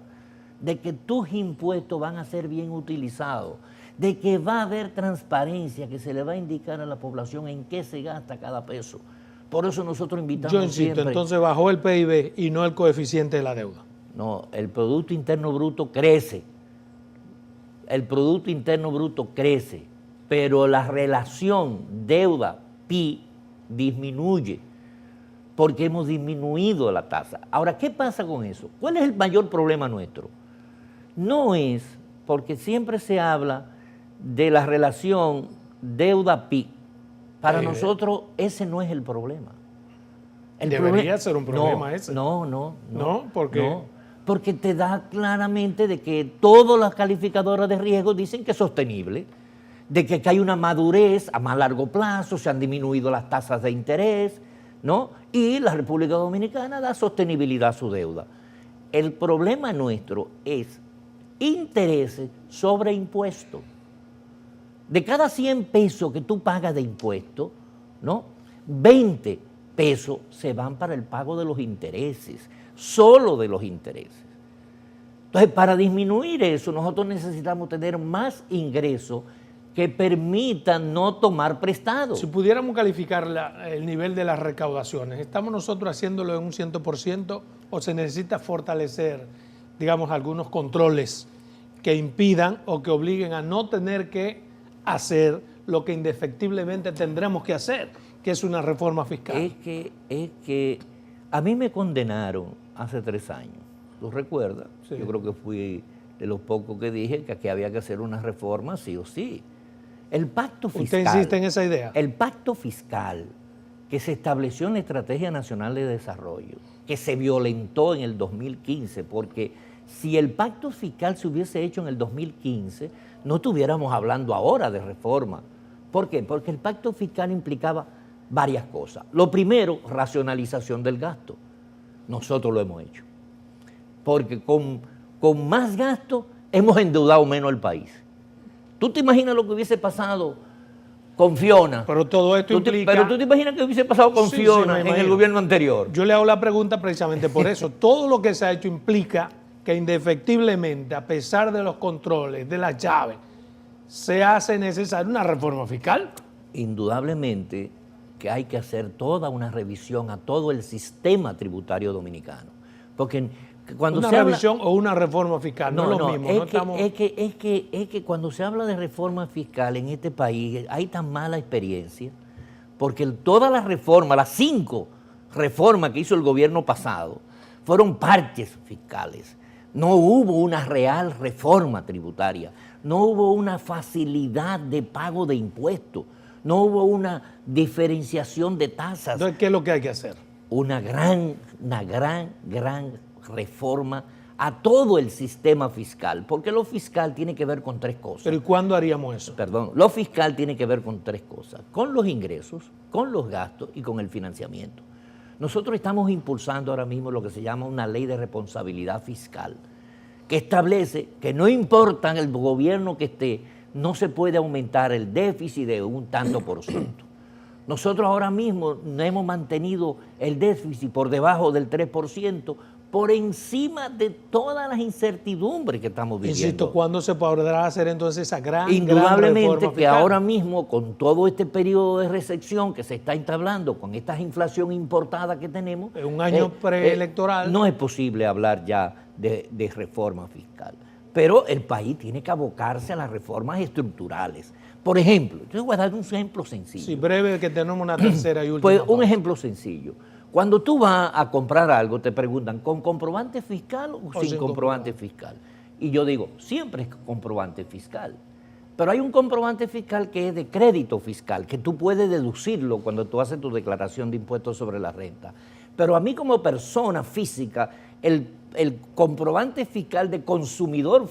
[SPEAKER 2] de que tus impuestos van a ser bien utilizados, de que va a haber transparencia, que se le va a indicar a la población en qué se gasta cada peso. Por eso nosotros invitamos
[SPEAKER 1] Yo insisto,
[SPEAKER 2] siempre,
[SPEAKER 1] entonces bajó el PIB y no el coeficiente de la deuda.
[SPEAKER 2] No, el Producto Interno Bruto crece. El Producto Interno Bruto crece, pero la relación deuda-PIB disminuye. porque hemos disminuido la tasa. Ahora, ¿qué pasa con eso? ¿Cuál es el mayor problema nuestro? No es, porque siempre se habla de la relación deuda-PIB. Para nosotros ese no es el problema.
[SPEAKER 1] Debería ser un problema ese.
[SPEAKER 2] No.
[SPEAKER 1] ¿Por qué?
[SPEAKER 2] No, porque te da claramente de que todas las calificadoras de riesgo dicen que es sostenible, de que hay una madurez a más largo plazo, se han disminuido las tasas de interés, ¿no? Y la República Dominicana da sostenibilidad a su deuda. El problema nuestro es intereses sobre impuestos. De cada 100 pesos que tú pagas de impuestos, ¿no? 20 pesos se van para el pago de los intereses, solo de los intereses. Entonces, para disminuir eso, nosotros necesitamos tener más ingresos que permitan no tomar prestado.
[SPEAKER 1] Si pudiéramos calificar el nivel de las recaudaciones, ¿estamos nosotros haciéndolo en un 100% o se necesita fortalecer, digamos, algunos controles que impidan o que obliguen a no tener que hacer lo que indefectiblemente tendremos que hacer, que es una reforma fiscal?
[SPEAKER 2] Es que a mí me condenaron hace 3 años, ¿lo recuerdas?
[SPEAKER 1] Sí.
[SPEAKER 2] Yo creo que fui de los pocos que dije que aquí había que hacer una reforma sí o sí. El pacto fiscal.
[SPEAKER 1] ¿Usted insiste en esa idea?
[SPEAKER 2] El pacto fiscal que se estableció en la Estrategia Nacional de Desarrollo, que se violentó en el 2015, porque si el pacto fiscal se hubiese hecho en el 2015, no estuviéramos hablando ahora de reforma. ¿Por qué? Porque el pacto fiscal implicaba varias cosas. Lo primero, racionalización del gasto. Nosotros lo hemos hecho. Porque con más gasto hemos endeudado menos el país. ¿Tú te imaginas lo que hubiese pasado con Fiona?
[SPEAKER 1] Pero todo esto implica...
[SPEAKER 2] Pero tú te imaginas que hubiese pasado con Fiona en el gobierno anterior.
[SPEAKER 1] Yo le hago la pregunta precisamente por eso. Todo lo que se ha hecho implica que indefectiblemente, a pesar de los controles, de las llaves, se hace necesaria una reforma fiscal.
[SPEAKER 2] Indudablemente que hay que hacer toda una revisión a todo el sistema tributario dominicano. Porque cuando
[SPEAKER 1] una
[SPEAKER 2] se
[SPEAKER 1] revisión
[SPEAKER 2] habla,
[SPEAKER 1] o una reforma fiscal, no es lo mismo.
[SPEAKER 2] Es que cuando se habla de reforma fiscal en este país hay tan mala experiencia, porque todas las reformas, las 5 reformas que hizo el gobierno pasado, fueron parches fiscales. No hubo una real reforma tributaria, no hubo una facilidad de pago de impuestos, no hubo una diferenciación de tasas.
[SPEAKER 1] Entonces, ¿qué es lo que hay que hacer?
[SPEAKER 2] Una gran reforma a todo el sistema fiscal, porque lo fiscal tiene que ver con 3 cosas.
[SPEAKER 1] ¿Pero y cuándo haríamos eso?
[SPEAKER 2] Perdón, lo fiscal tiene que ver con 3 cosas, con los ingresos, con los gastos y con el financiamiento. Nosotros estamos impulsando ahora mismo lo que se llama una ley de responsabilidad fiscal, que establece que no importa el gobierno que esté, no se puede aumentar el déficit de un tanto por ciento. Nosotros ahora mismo hemos mantenido el déficit por debajo del 3%, por encima de todas las incertidumbres que estamos viviendo.
[SPEAKER 1] Insisto, ¿cuándo se podrá hacer entonces esa gran
[SPEAKER 2] Indudablemente
[SPEAKER 1] reforma
[SPEAKER 2] que
[SPEAKER 1] fiscal?
[SPEAKER 2] ahora mismo, con todo este periodo de recesión que se está entablando, con esta inflación importada que tenemos...
[SPEAKER 1] En un año preelectoral.
[SPEAKER 2] No es posible hablar ya de reforma fiscal. Pero el país tiene que abocarse a las reformas estructurales. Por ejemplo, yo voy a dar un ejemplo sencillo.
[SPEAKER 1] Sí, breve, que tenemos una tercera y última.
[SPEAKER 2] Pues un
[SPEAKER 1] pausa.
[SPEAKER 2] ejemplo sencillo. Cuando tú vas a comprar algo, te preguntan, ¿con comprobante fiscal o sin comprobante fiscal? Y yo digo, siempre es comprobante fiscal. Pero hay un comprobante fiscal que es de crédito fiscal, que tú puedes deducirlo cuando tú haces tu declaración de impuestos sobre la renta. Pero a mí como persona física, el comprobante fiscal de consumidor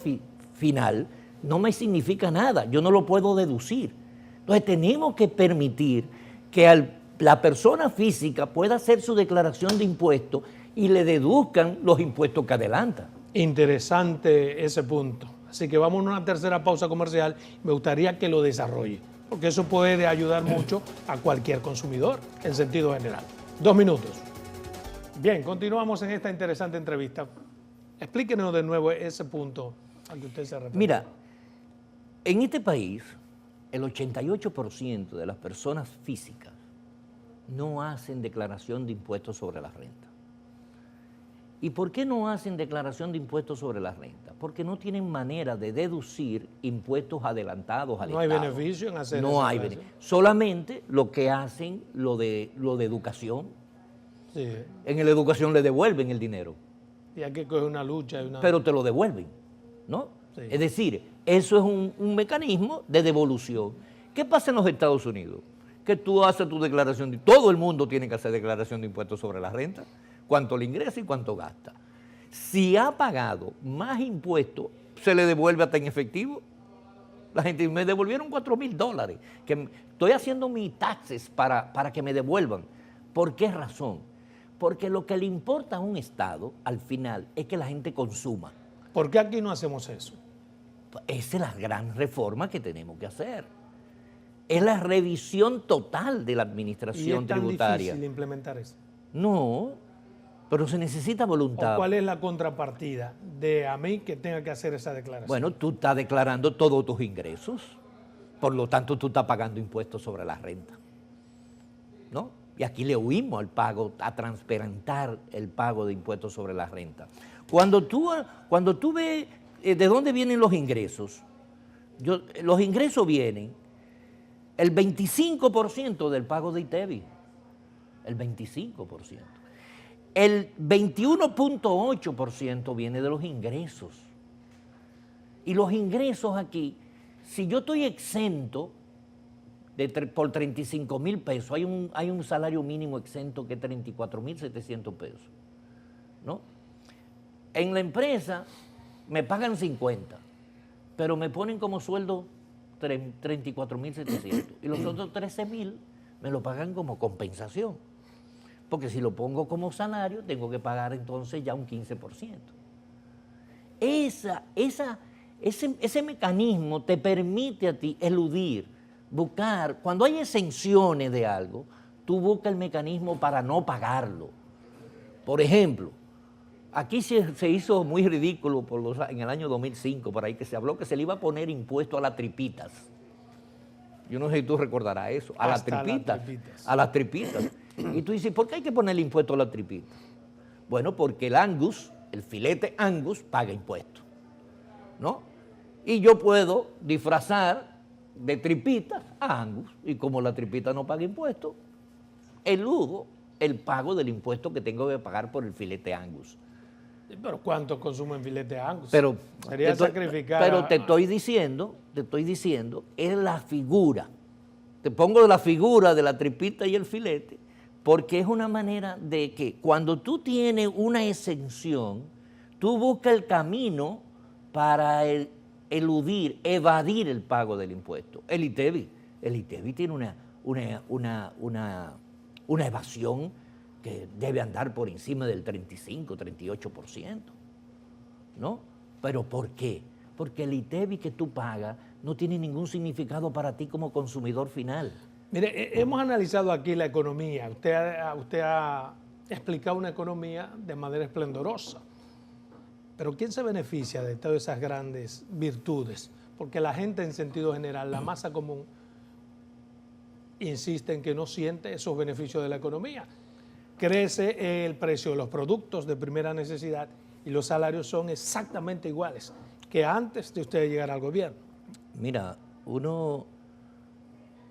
[SPEAKER 2] final no me significa nada, yo no lo puedo deducir. Entonces tenemos que permitir que la persona física pueda hacer su declaración de impuestos y le deduzcan los impuestos que adelanta.
[SPEAKER 1] Interesante ese punto. Así que vamos a una tercera pausa comercial. Me gustaría que lo desarrolle, porque eso puede ayudar mucho a cualquier consumidor en sentido general. 2 minutos. Bien, continuamos en esta interesante entrevista. Explíquenos de nuevo ese punto al que usted se refiere.
[SPEAKER 2] Mira, en este país, el 88% de las personas físicas no hacen declaración de impuestos sobre la renta. ¿Y por qué no hacen declaración de impuestos sobre la renta? Porque no tienen manera de deducir impuestos adelantados al Estado.
[SPEAKER 1] No hay beneficio en hacer eso.
[SPEAKER 2] No hay beneficio. Solamente lo que hacen, lo de educación.
[SPEAKER 1] Sí.
[SPEAKER 2] En la educación le devuelven el dinero,
[SPEAKER 1] Y hay que coger una lucha.
[SPEAKER 2] pero te lo devuelven, ¿no?
[SPEAKER 1] Sí.
[SPEAKER 2] Es decir, eso es un mecanismo de devolución. ¿Qué pasa en los Estados Unidos? Que tú haces tu declaración, todo el mundo tiene que hacer declaración de impuestos sobre la renta, cuánto le ingresa y cuánto gasta. Si ha pagado más impuestos, se le devuelve hasta en efectivo. La gente me devolvieron $4,000, que estoy haciendo mis taxes para que me devuelvan. ¿Por qué razón? Porque lo que le importa a un Estado, al final, es que la gente consuma.
[SPEAKER 1] ¿Por qué aquí no hacemos eso?
[SPEAKER 2] Esa es la gran reforma que tenemos que hacer. Es la revisión total de la administración
[SPEAKER 1] ¿Y es tan
[SPEAKER 2] tributaria.
[SPEAKER 1] difícil implementar eso?
[SPEAKER 2] No, pero se necesita voluntad.
[SPEAKER 1] ¿O cuál es la contrapartida de a mí que tenga que hacer esa declaración?
[SPEAKER 2] Bueno, tú estás declarando todos tus ingresos, por lo tanto tú estás pagando impuestos sobre la renta, ¿no? Y aquí le huimos al pago, a transparentar el pago de impuestos sobre la renta. Cuando tú ves de dónde vienen los ingresos, los ingresos vienen el 25% del pago de ITEVI, el 25%. El 21.8% viene de los ingresos. Y los ingresos aquí, si yo estoy exento por 35,000 pesos, hay un salario mínimo exento que es 34,700 pesos, ¿no? En la empresa me pagan 50, pero me ponen como sueldo 34,700 y los otros 13,000 me lo pagan como compensación. Porque si lo pongo como salario, tengo que pagar entonces ya un 15%. Ese mecanismo te permite a ti eludir, buscar, cuando hay exenciones de algo, tú buscas el mecanismo para no pagarlo. Por ejemplo, aquí se hizo muy ridículo en el año 2005, por ahí que se habló que se le iba a poner impuesto a las tripitas. Yo no sé si tú recordarás eso, a las tripitas. Y tú dices, ¿por qué hay que ponerle impuesto a las tripitas? Bueno, porque el Angus, el filete Angus, paga impuestos, ¿no? Y yo puedo disfrazar de tripitas a Angus, y como la tripita no paga impuestos, eludo el pago del impuesto que tengo que pagar por el filete Angus.
[SPEAKER 1] Pero ¿cuánto consumen filete Angus?
[SPEAKER 2] Pero
[SPEAKER 1] sería sacrificar.
[SPEAKER 2] Pero te estoy diciendo, es la figura. Te pongo la figura de la tripita y el filete, porque es una manera de que cuando tú tienes una exención, tú buscas el camino para evadir el pago del impuesto. El ITEVI tiene una evasión que debe andar por encima del 35, 38%, ¿no? ¿Pero por qué? Porque el ITEVI que tú pagas no tiene ningún significado para ti como consumidor final.
[SPEAKER 1] Mire, hemos analizado aquí la economía. Usted ha explicado una economía de manera esplendorosa. Pero ¿quién se beneficia de todas esas grandes virtudes? Porque la gente en sentido general, la masa común, insiste en que no siente esos beneficios de la economía. Crece el precio de los productos de primera necesidad y los salarios son exactamente iguales que antes de usted llegar al gobierno.
[SPEAKER 2] Mira,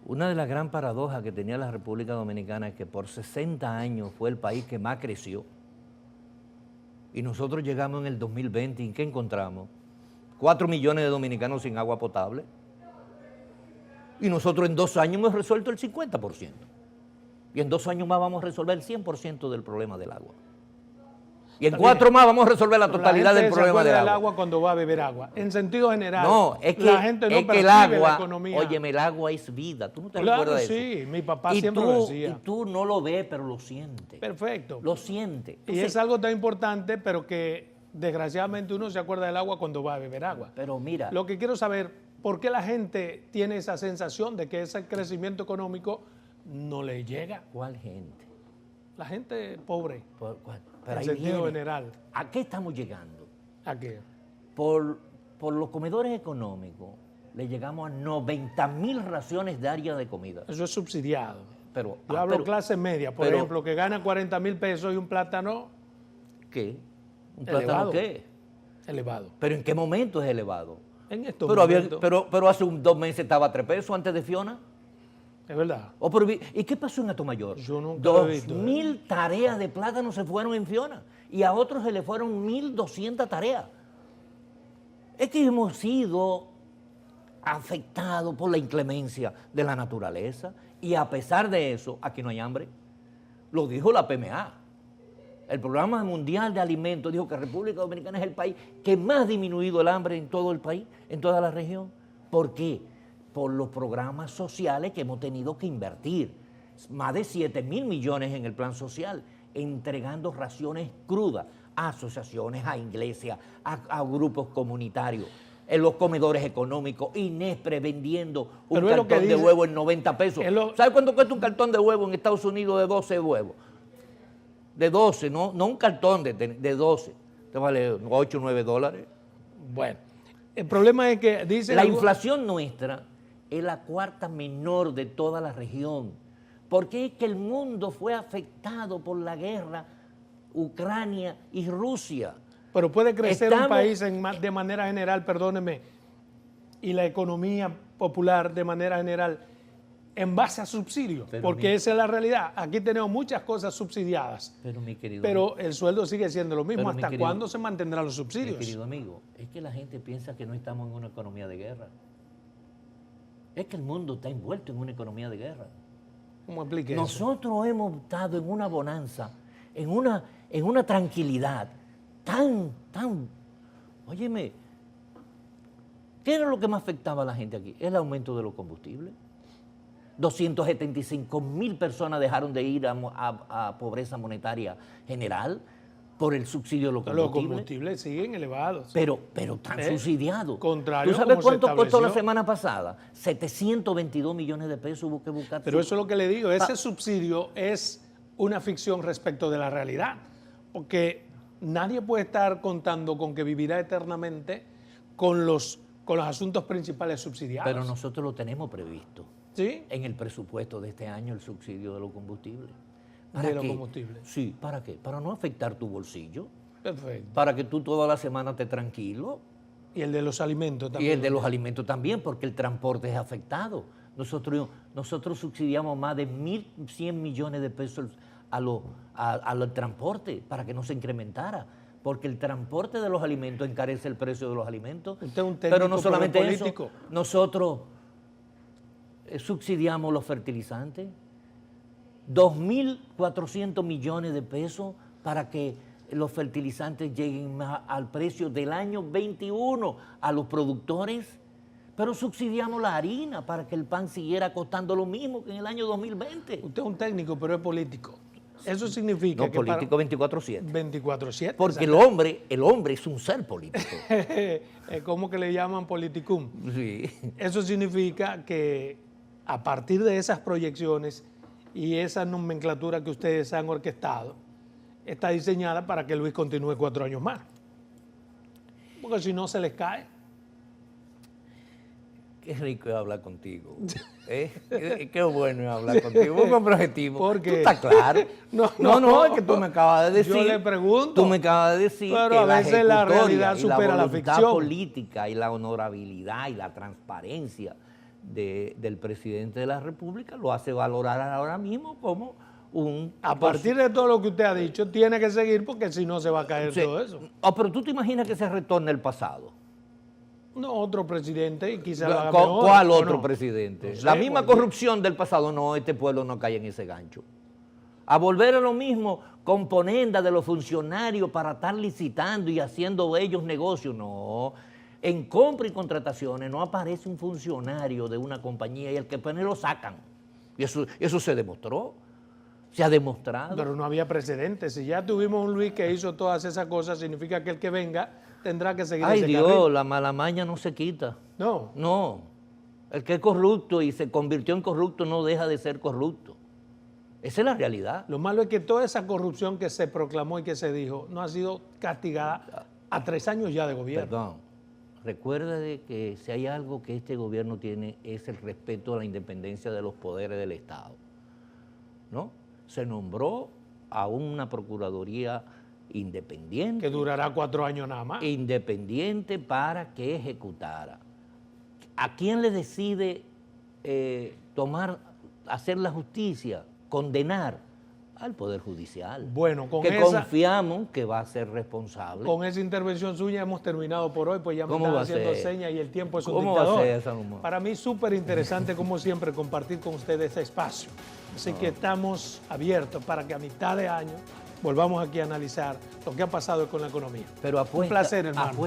[SPEAKER 2] una de las gran paradojas que tenía la República Dominicana es que por 60 años fue el país que más creció. Y nosotros llegamos en el 2020 y ¿qué encontramos? 4 millones de dominicanos sin agua potable. Y nosotros en 2 años hemos resuelto el 50%. Y en 2 años más vamos a resolver el 100% del problema del agua. Y en 4 más vamos a resolver la totalidad del problema del agua.
[SPEAKER 1] Agua cuando va a beber agua. En sentido general,
[SPEAKER 2] no, es que,
[SPEAKER 1] la gente no percibe
[SPEAKER 2] el agua,
[SPEAKER 1] la economía.
[SPEAKER 2] Óyeme, el agua es vida. ¿Tú no te
[SPEAKER 1] Claro,
[SPEAKER 2] recuerdas de
[SPEAKER 1] sí,
[SPEAKER 2] eso?
[SPEAKER 1] Mi papá siempre lo decía.
[SPEAKER 2] Y tú no lo ves, pero lo sientes.
[SPEAKER 1] Perfecto.
[SPEAKER 2] Lo sientes.
[SPEAKER 1] Y es algo tan importante, pero que desgraciadamente uno se acuerda del agua cuando va a beber agua.
[SPEAKER 2] Pero mira.
[SPEAKER 1] Lo que quiero saber, ¿por qué la gente tiene esa sensación de que ese crecimiento económico no le llega?
[SPEAKER 2] ¿Cuál gente?
[SPEAKER 1] La gente pobre,
[SPEAKER 2] pero
[SPEAKER 1] en sentido general.
[SPEAKER 2] ¿A qué estamos llegando?
[SPEAKER 1] ¿A qué?
[SPEAKER 2] Por los comedores económicos le llegamos a 90,000 raciones diarias de comida.
[SPEAKER 1] Eso es subsidiado.
[SPEAKER 2] Yo
[SPEAKER 1] hablo clase media, por ejemplo, que gana 40,000 pesos y un plátano.
[SPEAKER 2] ¿Qué? ¿Un plátano qué?
[SPEAKER 1] Elevado.
[SPEAKER 2] ¿Pero en qué momento es elevado?
[SPEAKER 1] En estos momentos.
[SPEAKER 2] Pero hace 2 meses estaba a 3 pesos antes de Fiona.
[SPEAKER 1] Es verdad.
[SPEAKER 2] ¿Y qué pasó en Atomayor?
[SPEAKER 1] Yo nunca lo he visto.
[SPEAKER 2] 2.000 tareas de plátano se fueron en Fiona y a otros se le fueron 1.200 tareas. Es que hemos sido afectados por la inclemencia de la naturaleza y a pesar de eso, aquí no hay hambre. Lo dijo la PMA. El Programa Mundial de Alimentos dijo que República Dominicana es el país que más ha disminuido el hambre en todo el país, en toda la región. ¿Por qué? Por los programas sociales que hemos tenido que invertir. Más de 7.000 millones en el plan social, entregando raciones crudas a asociaciones, a iglesias, a grupos comunitarios, en los comedores económicos, Inespre vendiendo un cartón de huevo en 90 pesos. ¿Sabe cuánto cuesta un cartón de huevo en Estados Unidos de 12 huevos? De 12, no un cartón de 12. Te vale 8 o 9 dólares.
[SPEAKER 1] Bueno, el problema es que dice...
[SPEAKER 2] La inflación nuestra es la cuarta menor de toda la región, porque es que el mundo fue afectado por la guerra Ucrania y Rusia.
[SPEAKER 1] Pero puede crecer un país de manera general, perdóneme, y la economía popular de manera general en base a subsidios, porque esa es la realidad. Aquí tenemos muchas cosas subsidiadas, pero el sueldo sigue siendo lo mismo. ¿Hasta cuándo se mantendrán los subsidios?
[SPEAKER 2] Mi querido amigo, es que la gente piensa que no estamos en una economía de guerra. Es que el mundo está envuelto en una economía de guerra.
[SPEAKER 1] ¿Cómo explique eso?
[SPEAKER 2] Nosotros hemos estado en una bonanza, en una tranquilidad tan, óyeme, ¿qué era lo que más afectaba a la gente aquí? El aumento de los combustibles. 275.000 personas dejaron de ir a pobreza monetaria general por el subsidio de los combustibles.
[SPEAKER 1] Los combustibles siguen elevados.
[SPEAKER 2] Pero están subsidiados.
[SPEAKER 1] Contrario,
[SPEAKER 2] ¿Tú sabes cuánto costó la semana pasada? 722 millones de pesos hubo que buscar.
[SPEAKER 1] Pero eso es lo que le digo, ese subsidio es una ficción respecto de la realidad, porque nadie puede estar contando con que vivirá eternamente con los asuntos principales subsidiados.
[SPEAKER 2] Pero nosotros lo tenemos previsto.
[SPEAKER 1] ¿Sí?
[SPEAKER 2] En el presupuesto de este año, el subsidio de los combustibles.
[SPEAKER 1] ¿De los combustibles?
[SPEAKER 2] Sí, ¿para qué? Para no afectar tu bolsillo.
[SPEAKER 1] Perfecto.
[SPEAKER 2] Para que tú toda la semana estés tranquilo.
[SPEAKER 1] Y el de los alimentos también.
[SPEAKER 2] Y el de los alimentos también, porque el transporte es afectado. Nosotros subsidiamos más de 1.100 millones de pesos al transporte para que no se incrementara. Porque el transporte de los alimentos encarece el precio de los alimentos.
[SPEAKER 1] Usted es un técnico,
[SPEAKER 2] pero no solamente
[SPEAKER 1] político.
[SPEAKER 2] Eso, nosotros subsidiamos los fertilizantes, 2.400 millones de pesos para que los fertilizantes lleguen al precio del año 21 a los productores, pero subsidiamos la harina para que el pan siguiera costando lo mismo que en el año 2020.
[SPEAKER 1] Usted es un técnico, pero es político. Eso significa
[SPEAKER 2] que político 24/7.
[SPEAKER 1] 24/7.
[SPEAKER 2] Porque el hombre es un ser político.
[SPEAKER 1] ¿Cómo que le llaman politicum?
[SPEAKER 2] Sí.
[SPEAKER 1] Eso significa que a partir de esas proyecciones y esa nomenclatura que ustedes han orquestado, está diseñada para que Luis continúe 4 años más. Porque si no, se les cae.
[SPEAKER 2] Qué rico es hablar contigo. Qué bueno es hablar contigo. Un hombre objetivo.
[SPEAKER 1] Porque
[SPEAKER 2] ¿Tú estás claro? No, es que tú me acabas de decir.
[SPEAKER 1] Yo le pregunto.
[SPEAKER 2] Tú me acabas de decir
[SPEAKER 1] pero
[SPEAKER 2] que
[SPEAKER 1] a veces la realidad supera la ficción.
[SPEAKER 2] La política y la honorabilidad y la transparencia del presidente de la República lo hace valorar ahora mismo como un...
[SPEAKER 1] A partir de todo lo que usted ha dicho, tiene que seguir porque si no se va a caer todo eso.
[SPEAKER 2] Pero tú te imaginas que se retorne el pasado.
[SPEAKER 1] No, otro presidente y quizás lo haga mejor.
[SPEAKER 2] ¿Cuál otro presidente?
[SPEAKER 1] No sé,
[SPEAKER 2] la misma corrupción del pasado. No, este pueblo no cae en ese gancho. A volver a lo mismo, componenda de los funcionarios para estar licitando y haciendo ellos negocios. No. En compra y contrataciones no aparece un funcionario de una compañía y el que pone lo sacan. Y eso se demostró. Se ha demostrado.
[SPEAKER 1] Pero no había precedentes. Si ya tuvimos un Luis que hizo todas esas cosas, significa que el que venga tendrá que seguir ese carril.
[SPEAKER 2] Ay Dios, la mala maña no se quita.
[SPEAKER 1] No.
[SPEAKER 2] No. El que es corrupto y se convirtió en corrupto no deja de ser corrupto. Esa es la realidad.
[SPEAKER 1] Lo malo es que toda esa corrupción que se proclamó y que se dijo no ha sido castigada a 3 años ya de gobierno.
[SPEAKER 2] Perdón. Recuerda de que si hay algo que este gobierno tiene es el respeto a la independencia de los poderes del Estado. ¿No? Se nombró a una procuraduría independiente.
[SPEAKER 1] Que durará 4 años nada más.
[SPEAKER 2] Independiente para que ejecutara. ¿A quién le decide tomar hacer la justicia, condenar al Poder Judicial.
[SPEAKER 1] Bueno, con
[SPEAKER 2] que
[SPEAKER 1] esa,
[SPEAKER 2] confiamos que va a ser responsable.
[SPEAKER 1] con esa intervención suya hemos terminado por hoy, pues ya me
[SPEAKER 2] ¿Cómo
[SPEAKER 1] están
[SPEAKER 2] va a
[SPEAKER 1] haciendo
[SPEAKER 2] ser?
[SPEAKER 1] señas y el tiempo es un
[SPEAKER 2] ¿Cómo va a
[SPEAKER 1] dictador.
[SPEAKER 2] ser, Salomón?
[SPEAKER 1] Para mí súper interesante, como siempre, compartir con ustedes este espacio. Así que estamos abiertos para que a mitad de año volvamos aquí a analizar lo que ha pasado con la economía.
[SPEAKER 2] Pero apuesta,
[SPEAKER 1] un placer, hermano.